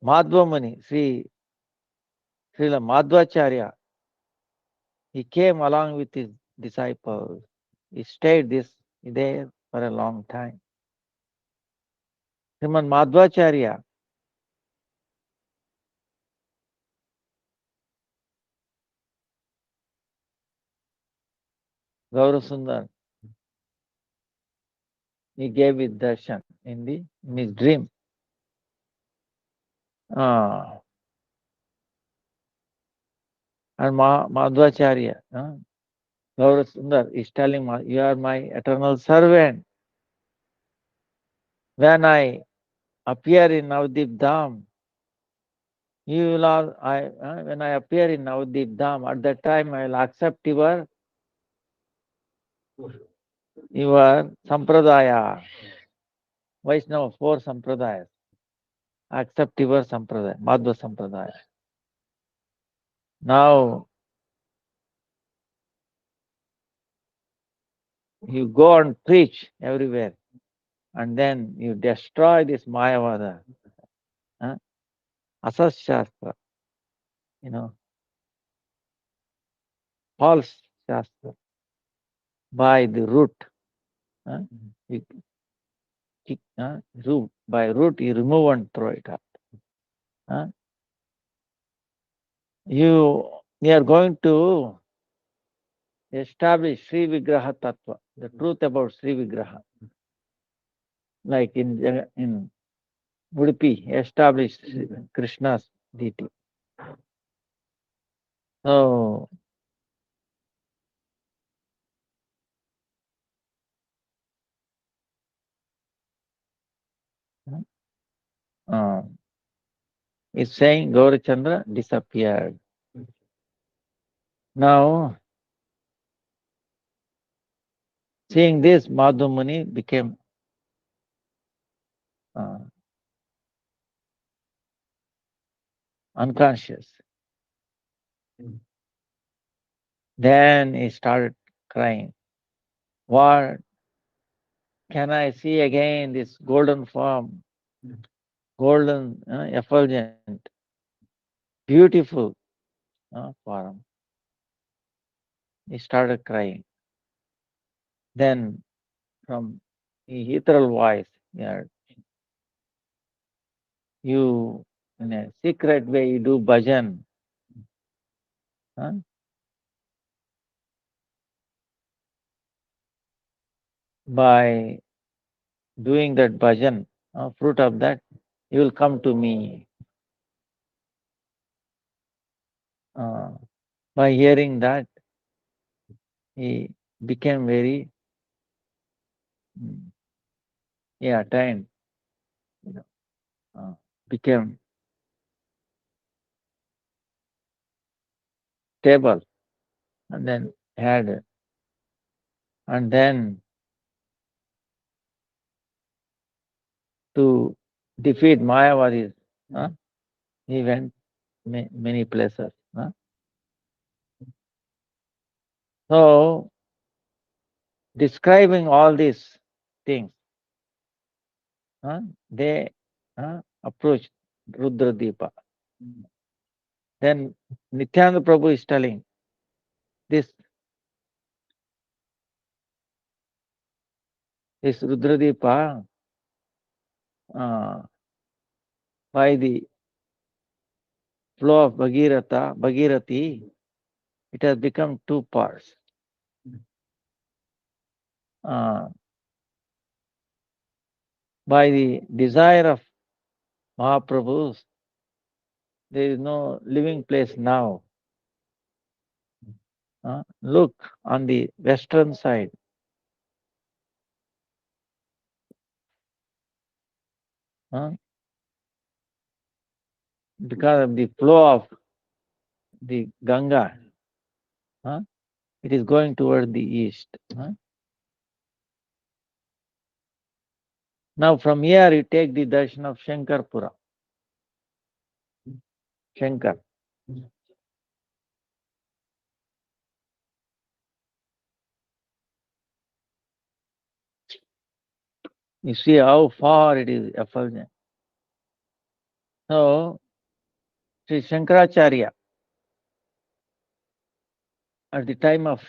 S1: Madhva Muni, Srila Madhvacharya, he came along with his disciples. He stayed there for a long time. Sriman Madhvacharya, Gaurasundar, he gave his darshan in his dream. And Madhvacharya, Gaurasundar is telling, you are my eternal servant. When I appear in Navadip Dham, when I appear in Navadip Dham, at that time I will accept your sampradaya. Vaishnava, 4 sampradayas. Accept your sampradaya, Madhva sampradaya. Now, you go and preach everywhere, and then you destroy this Mayavada, Asas Shastra, false Shastra, by the root. By root, you remove and throw it out. You are going to establish Sri Vigraha Tattva, the truth about Sri Vigraha. Like in Udupi, establish Krishna's deity. So, it's saying Gaurachandra disappeared. Now, seeing this, Madhu Muni became unconscious. Then he started crying. What can I see again this golden form, golden effulgent, beautiful form? He started crying. Then from the ethereal voice, you in a secret way you do bhajan. By doing that bhajan, fruit of that, you will come to me. By hearing that, he became very attained, became stable, and then and then to defeat Mayavadis, he went many places. So, describing all these things, they approached Rudradeepa. Then Nityananda Prabhu is telling this Rudradeepa, by the flow of Bhagirathi, it has become two parts. By the desire of Mahaprabhus, there is no living place now. Look on the western side. Because of the flow of the Ganga, it is going toward the east. Now from here you take the darshan of Shankarpura. Shankar. You see how far it is effulgent. So, Sri Shankaracharya, at the time of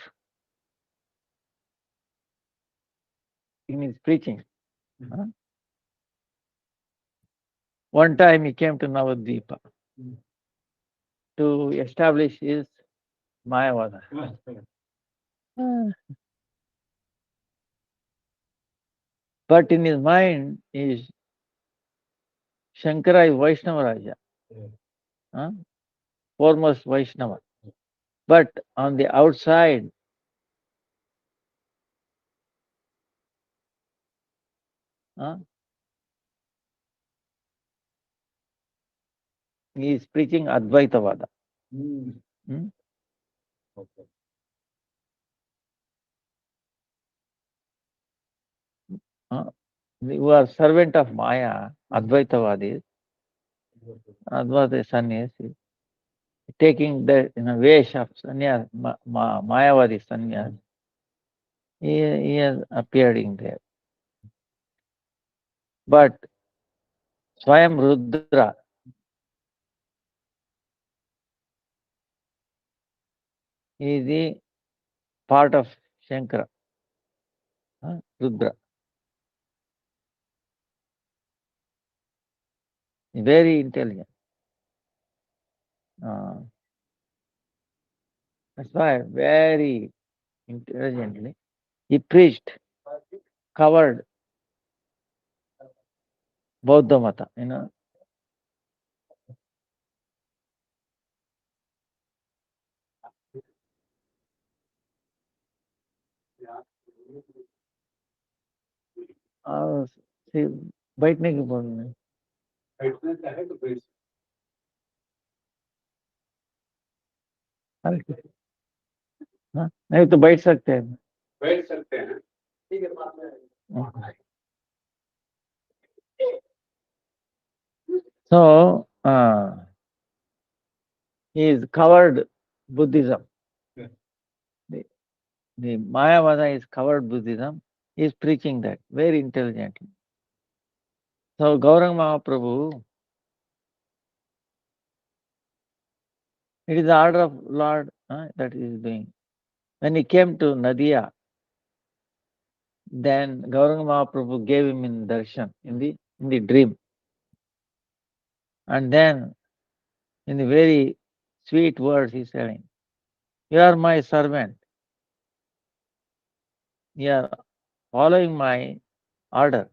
S1: in his preaching, one time he came to Navadvipa to establish his Mayavada. But in his mind is Shankara is Vaishnava Raja, foremost Vaishnava. But on the outside, he is preaching Advaitavada. Who are servant of Maya, Advaitavadis, Advaita sannyasi, taking the vesh of sannyas, Mayavadi sannyas, he has appeared in there. But Swayam Rudra is the part of Shankara, Rudra. Very intelligent. That's why very intelligently he preached, covered Bauddha Mata, see, बैठने की बोल रहे नहीं तो बैठ सकते हैं So, he is covered Buddhism. the Mayavada is covered Buddhism, is preaching that very intelligently. So Gauranga Mahaprabhu, it is the order of Lord that he is doing. When he came to Nadia, then Gauranga Mahaprabhu gave him in darshan, in the dream. And then in the very sweet words he is telling, you are my servant. You are following my order.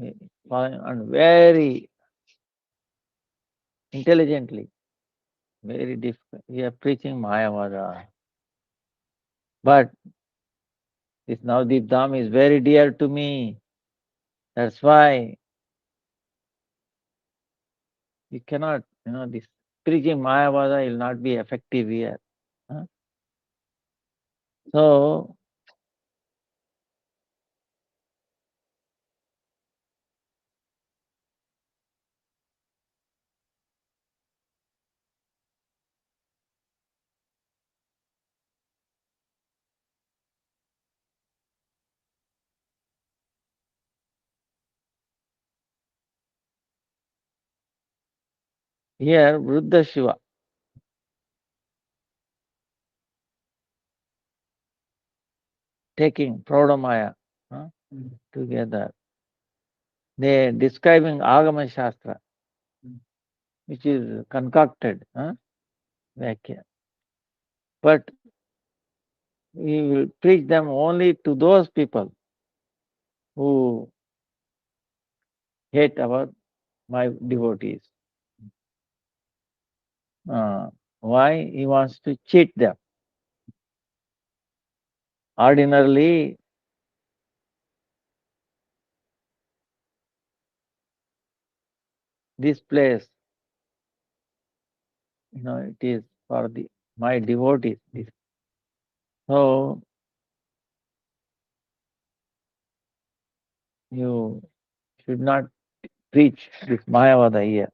S1: And very intelligently, very difficult. You are preaching Mayavada. But this Navdeep Dham is very dear to me. That's why you cannot, this preaching Mayavada will not be effective here. So, here Vruddha Shiva taking Prodamaya together. They describing Agama Shastra, which is concocted, Vakya. But he will preach them only to those people who hate my devotees. Why? He wants to cheat them. Ordinarily, this place, it is for my devotees. So you should not preach this Mayavada here.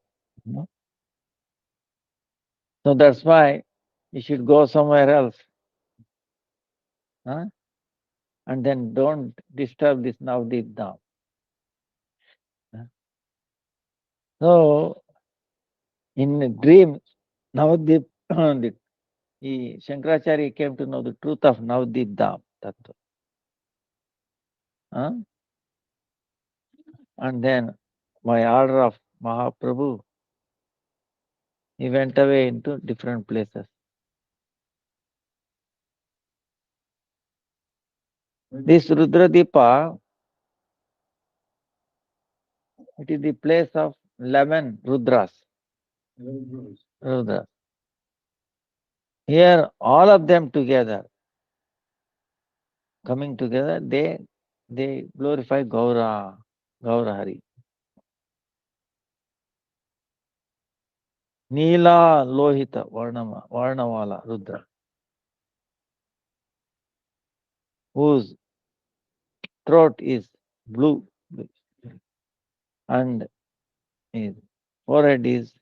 S1: So that's why you should go somewhere else. And then don't disturb this Navdeep Dham. So in a dream, Navdeep, Shankaracharya came to know the truth of Navdeep Dham Tattva. And then by order of Mahaprabhu, he went away into different places. This Rudradipa, it is the place of 11 Rudras. Rudras. Here, all of them together, coming together, they glorify Gaura Hari. Neela Lohita Varnavala Rudra, whose throat is blue and his forehead is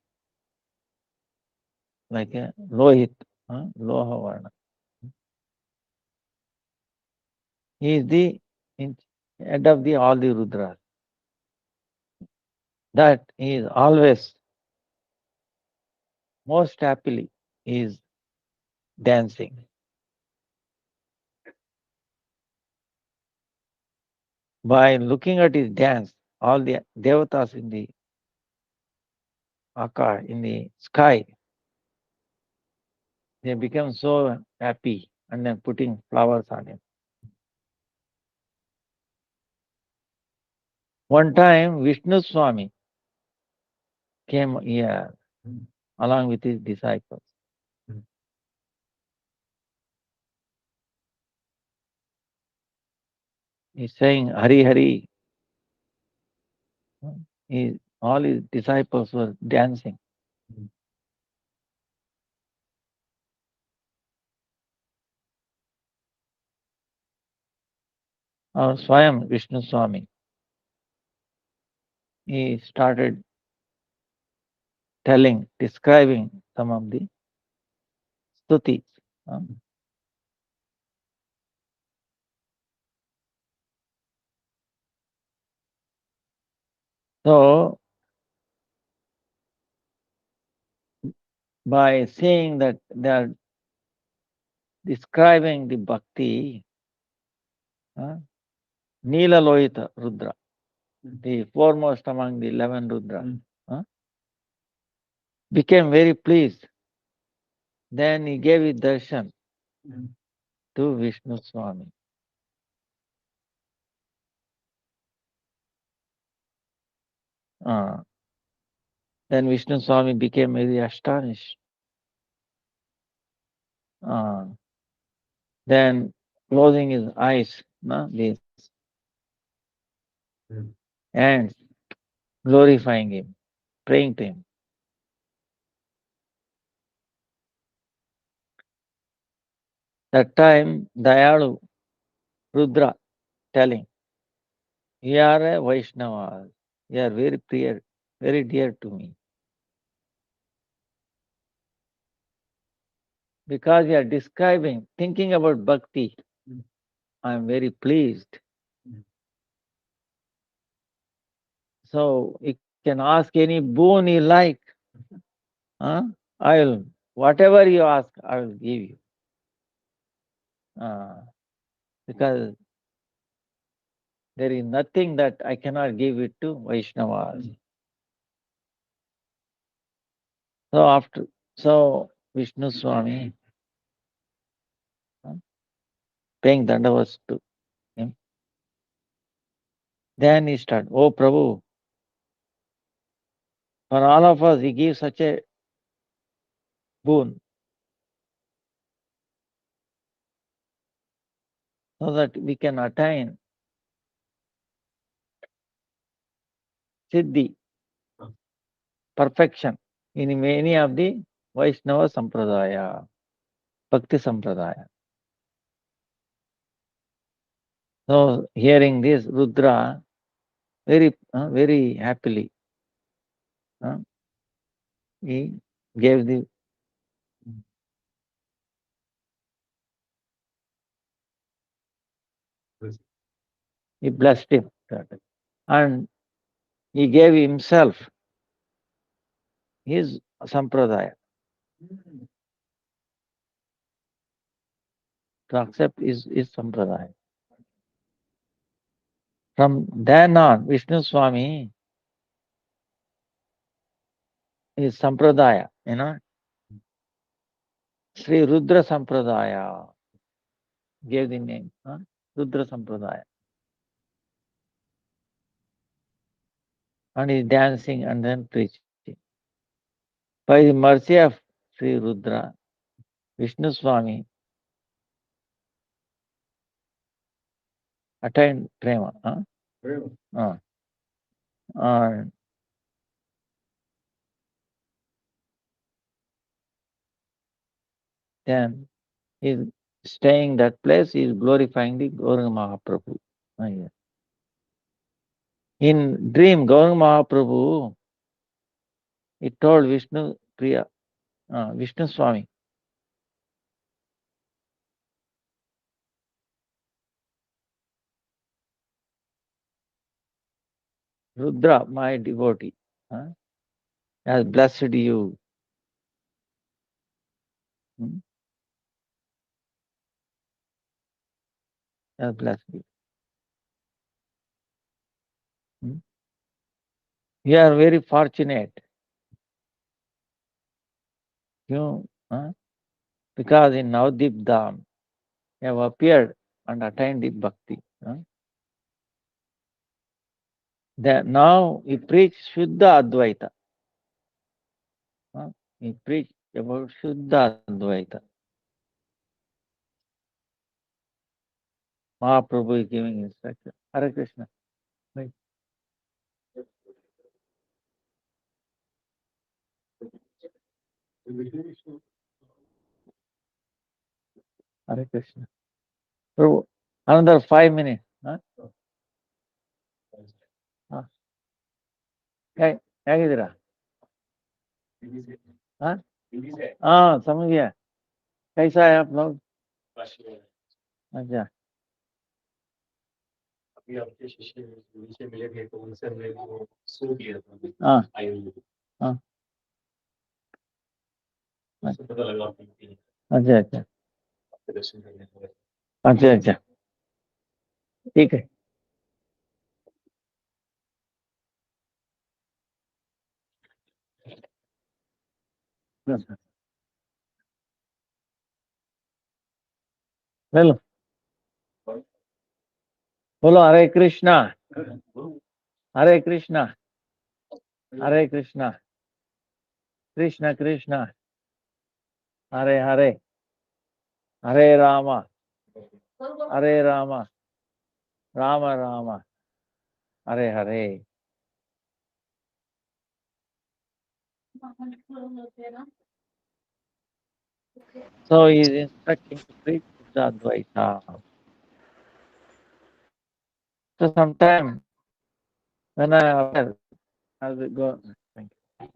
S1: like a Lohit, Loha Varna. He is the head of all the Rudras. That he is always, most happily, is dancing. By looking at his dance, all the devatas in the Akash, in the sky, they become so happy and then putting flowers on him. One time, Vishnu Swami came here along with his disciples. He's saying, Hari Hari. All his disciples were dancing. Or Swayam Vishnu Swami, he started describing some of the stutis. So, by saying that they are describing the bhakti, Nila Lohita Rudra, the foremost among the 11 Rudra, became very pleased. Then he gave his darshan to Vishnu Swami. Then Vishnu Swami became very astonished. Then closing his eyes, this, and glorifying him, praying to him. That time, Dayalu Rudra telling, you are a Vaishnava, you are very dear to me. Because you are describing, thinking about bhakti, I am very pleased. So you can ask any boon you like. Whatever you ask, I will give you. Because there is nothing that I cannot give it to Vaishnavas. So Vishnu Swami paying dandavats to him. Then he started, oh Prabhu, for all of us he gives such a boon so that we can attain Siddhi, perfection in many of the Vaishnava Sampradaya, Bhakti Sampradaya. So hearing this, Rudra very happily he gave he blessed him, and he gave himself his Sampradaya to accept his Sampradaya. From then on, Vishnu Swami, his Sampradaya, Sri Rudra Sampradaya, gave the name, Rudra Sampradaya. And he's dancing and then preaching. By the mercy of Sri Rudra, Vishnu Swami attained prema. And then he's staying that place, he's glorifying the Gauranga Mahaprabhu. In dream, Gauranga Mahaprabhu, he told Vishnu Swami, Rudra, my devotee, has blessed you. Has blessed you. You are very fortunate. Because in Navadip Dham, you have appeared and attained the bhakti. Now he preached Shuddha Advaita. He preached about Shuddha Advaita. Mahaprabhu is giving instruction. Hare Krishna. Right. Hare Krishna. Prabhu, another 5 minutes. ಹೇಗಿದ್ದೀರಾ? समझ गया. कैसा है आप लोग? अच्छा,
S5: भी आपके शिष्य नीचे मिले थे तो उनसे हमने वो सूट लिया था
S1: हाँ
S5: आयुर्वेद
S1: हाँ
S5: उससे पता लगा आपकी
S1: अच्छा अच्छा
S5: आपके दर्शन करने को
S1: अच्छा अच्छा ठीक है। ले लो, बोलो हरे कृष्णा हरे कृष्णा हरे कृष्णा कृष्ण कृष्ण हरे हरे हरे रामा हरे Rama Ram Ram Hare Hare. So he is instructing to preach Advaita. So sometime when I will go. Thank you.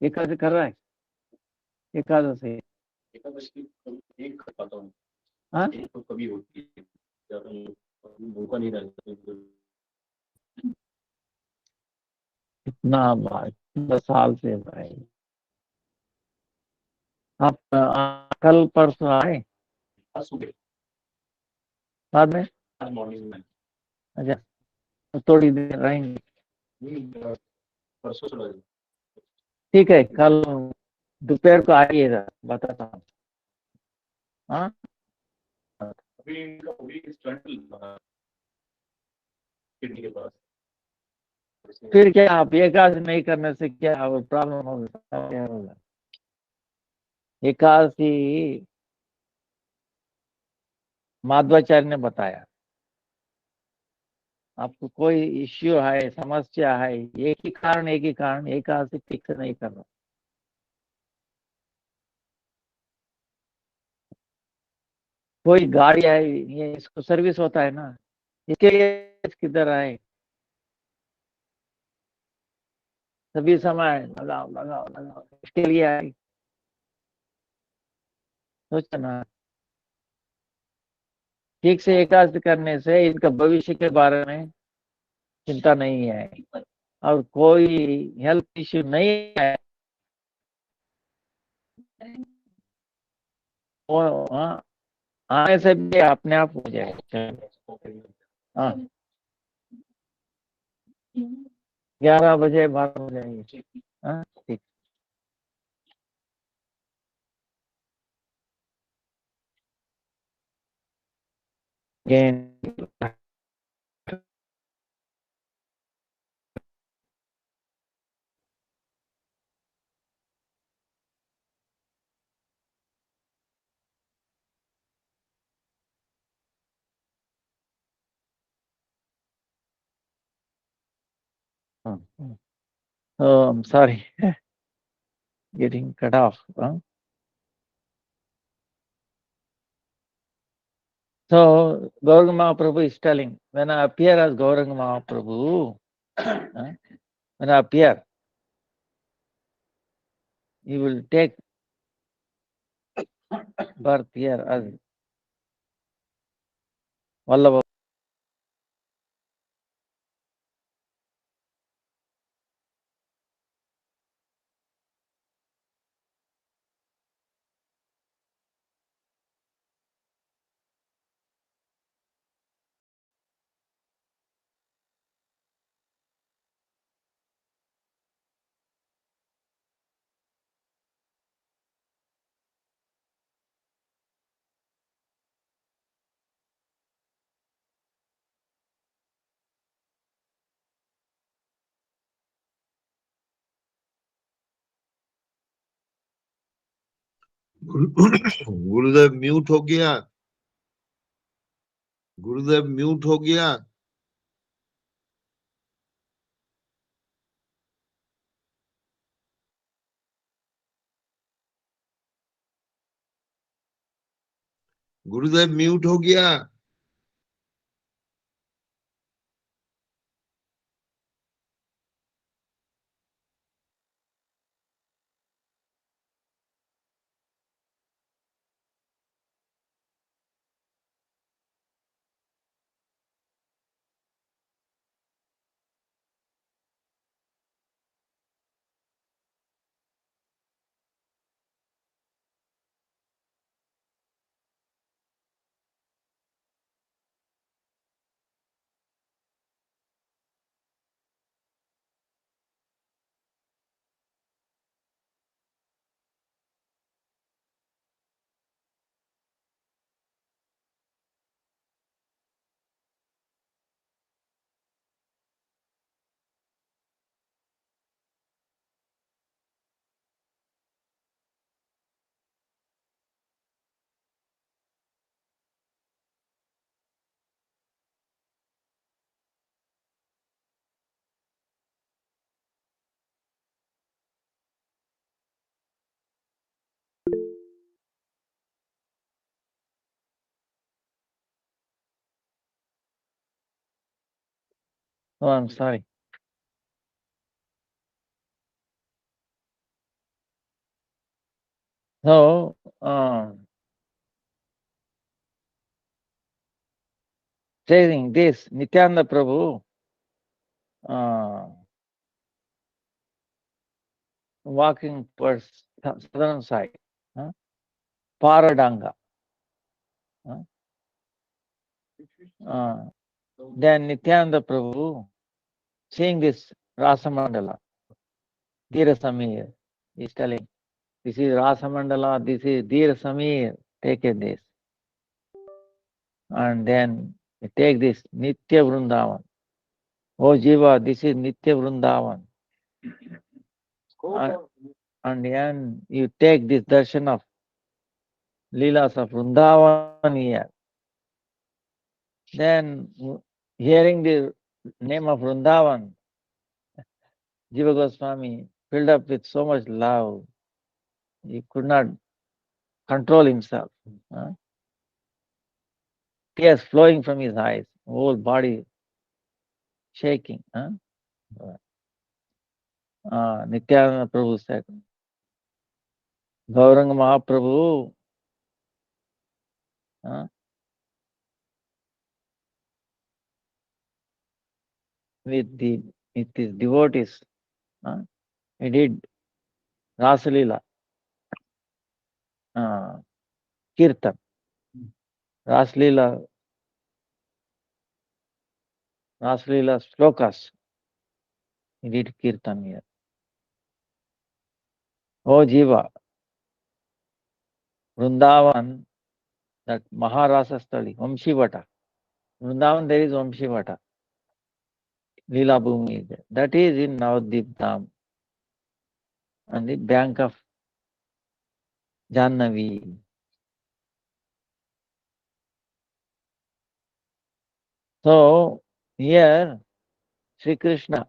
S1: Ekadashi कर रहा है, एकादशी
S5: एकादशी एक कर पाता हूँ
S1: हाँ
S5: एक तो कभी होती है ज्यादा मौका नहीं रहता
S1: कितना बार 10 साल से भाई। आप कल परसों आए
S5: आज सुबह
S1: बाद में?
S5: आज मॉर्निंग में
S1: अच्छा तो थोड़ी देर रहेंगे,
S5: परसों चला जाए
S1: ठीक है। कल दोपहर को आइएगा, बताता हूँ। हाँ
S5: अभी स्टंट किडनी के पास
S1: फिर क्या, आप एकादशी नहीं करने से क्या प्रॉब्लम होगा? क्या होगा? एकादशी माध्वाचार्य ने बताया, आपको कोई इश्यू है, समस्या है, एक ही कारण एकादशी ठीक से नहीं करना। कोई गाड़ी है, ये इसको सर्विस होता है ना, इसके लिए किधर आए, सभी समय लगाओ लगाओ लगाओ, इसके लिए आए। सोचा ना, ठीक से एकादशी करने से इनका भविष्य के बारे में चिंता नहीं है, और कोई हेल्थ इश्यू नहीं है, वो हाँ, आने से भी अपने आप हो जाएगा। हाँ 11 बजे 12 हो जाएंगे। हाँ ठीक। Again, oh, I'm sorry, getting cut off. Huh? So Gauranga Mahaprabhu is telling, when I appear as Gauranga Mahaprabhu, when I appear, he will take birth here as Vallabha.
S6: Gurudev mute हो गया, गुरुदेव mute हो गया। गुरुदेव mute हो गया।
S1: Oh, I'm sorry. So, saying this, Nityananda Prabhu walking towards southern side, Paradanga. Then Nityananda Prabhu seeing this Rasamandala, Dhira Samir, is telling, this is Rasamandala, this is Dhira Samir, take this. And then you take this Nitya Vrindavan. Oh Jiva, this is Nitya Vrindavan. And then you take this darshan of Leelas of Vrindavan here. Then hearing the name of Vrindavan, Jiva Goswami filled up with so much love, he could not control himself. Tears flowing from his eyes, whole body shaking. Nityananda Prabhu said, Gauranga Mahaprabhu, with his devotees, he did Rasalila, Kirtan, Rasalila slokas. He did Kirtan here. Oh Jiva, Vrindavan, that Maharasa Stali, Vamshivata. Vrindavan there is Vamshivata. Leela Bhumi is there. That is in Navadvip Dham, on the bank of Jannavi. So here Sri Krishna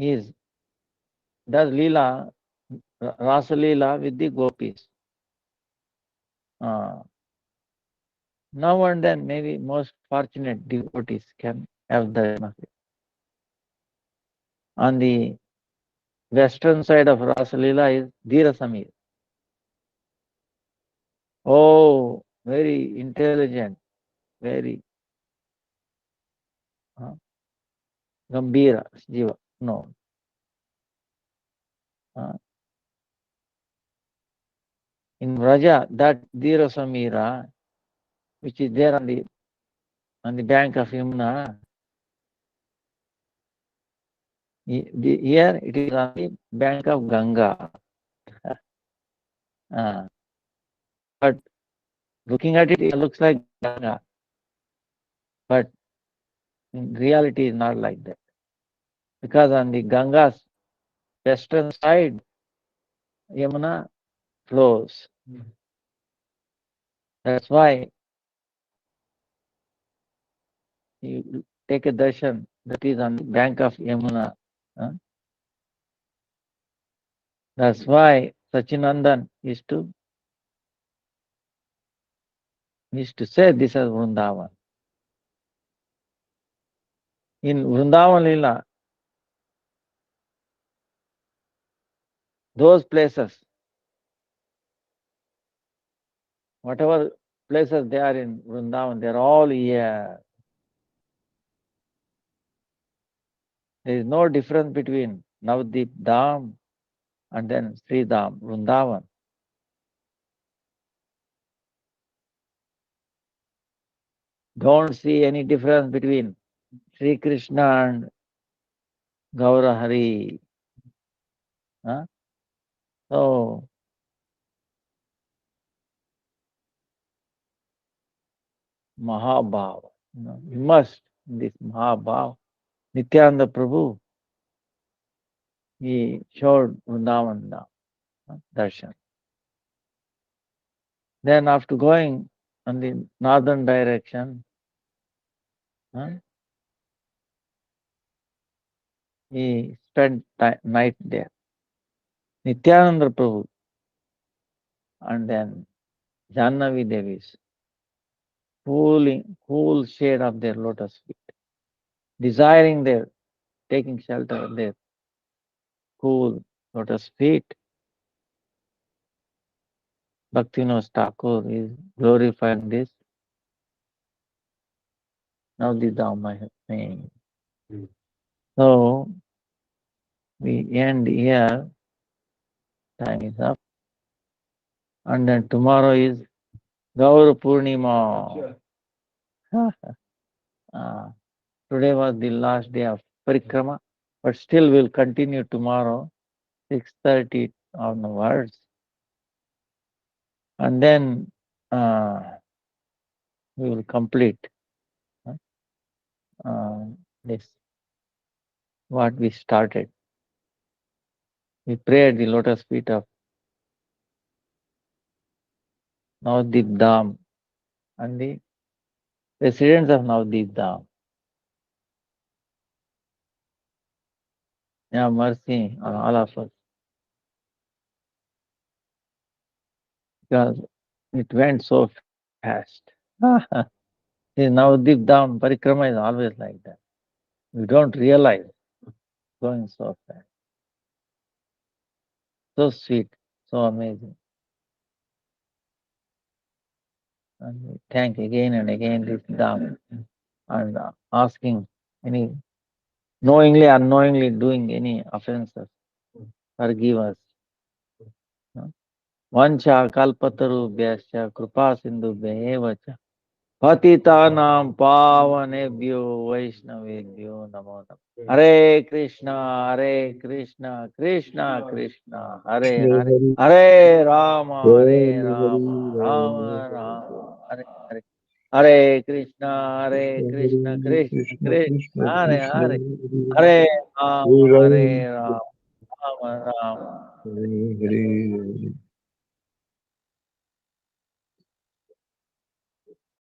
S1: does Leela, Rasa Leela with the gopis. Now and then maybe most fortunate devotees can have the. On the western side of Rasa Leela is Dhira Samir. Oh, very intelligent, very Gambhira Jiva. No. In Vraja, that Dhira Samira, which is there on the bank of Yamuna, here it is on the bank of Ganga. But looking at it, it looks like Ganga. But in reality, it's not like that. Because on the Ganga's western side, Yamuna flows. That's why you take a darshan that is on the bank of Yamuna. That's why Sachinandan used to say this as Vrindavan. In Vrindavan Leela, those places, whatever places they are in Vrindavan, they are all here. There is no difference between Navadvip Dham and then Sri Dham, Vrindavan. Don't see any difference between Sri Krishna and Gaurahari. So, Mahabhav, you must, this Mahabhav, Nityananda Prabhu, he showed Vrindavan darshan. Then after going on the northern direction, he spent night there. Nityananda Prabhu and then Jannavi Devi's cool shade of their lotus feet. desiring their, taking shelter of their cool lotus feet. Bhaktivinoda Thakur is glorifying this. Navadvip Dham I have saying.
S5: Hmm.
S1: So we end here. Time is up. And then tomorrow is Gaur Purnima. Today was the last day of Parikrama, but still we'll continue tomorrow, 6:30 onwards. And then we will complete this, what we started. We pray at the lotus feet of Navadvip Dham and the residents of Navadvip Dham. Have mercy on all of us. Because it went so fast. Navadvip Dham Parikrama is always like that. We don't realize going so fast. So sweet, so amazing. And we thank again and again this Dham and asking any, knowingly, unknowingly doing any offenses, forgive us. Vancha kalpatarubhyascha kripa sindhubhya eva cha patitanam pavanebhyo vaishnavebhyo namo namaha. Hare Krishna, Krishna Krishna, Hare Hare, Hare Rama, Rama Rama, Hare Hare. Hare Krishna, Krishna Krishna, Hare Hare, Hare Rama, Rama, Rama.
S6: Hare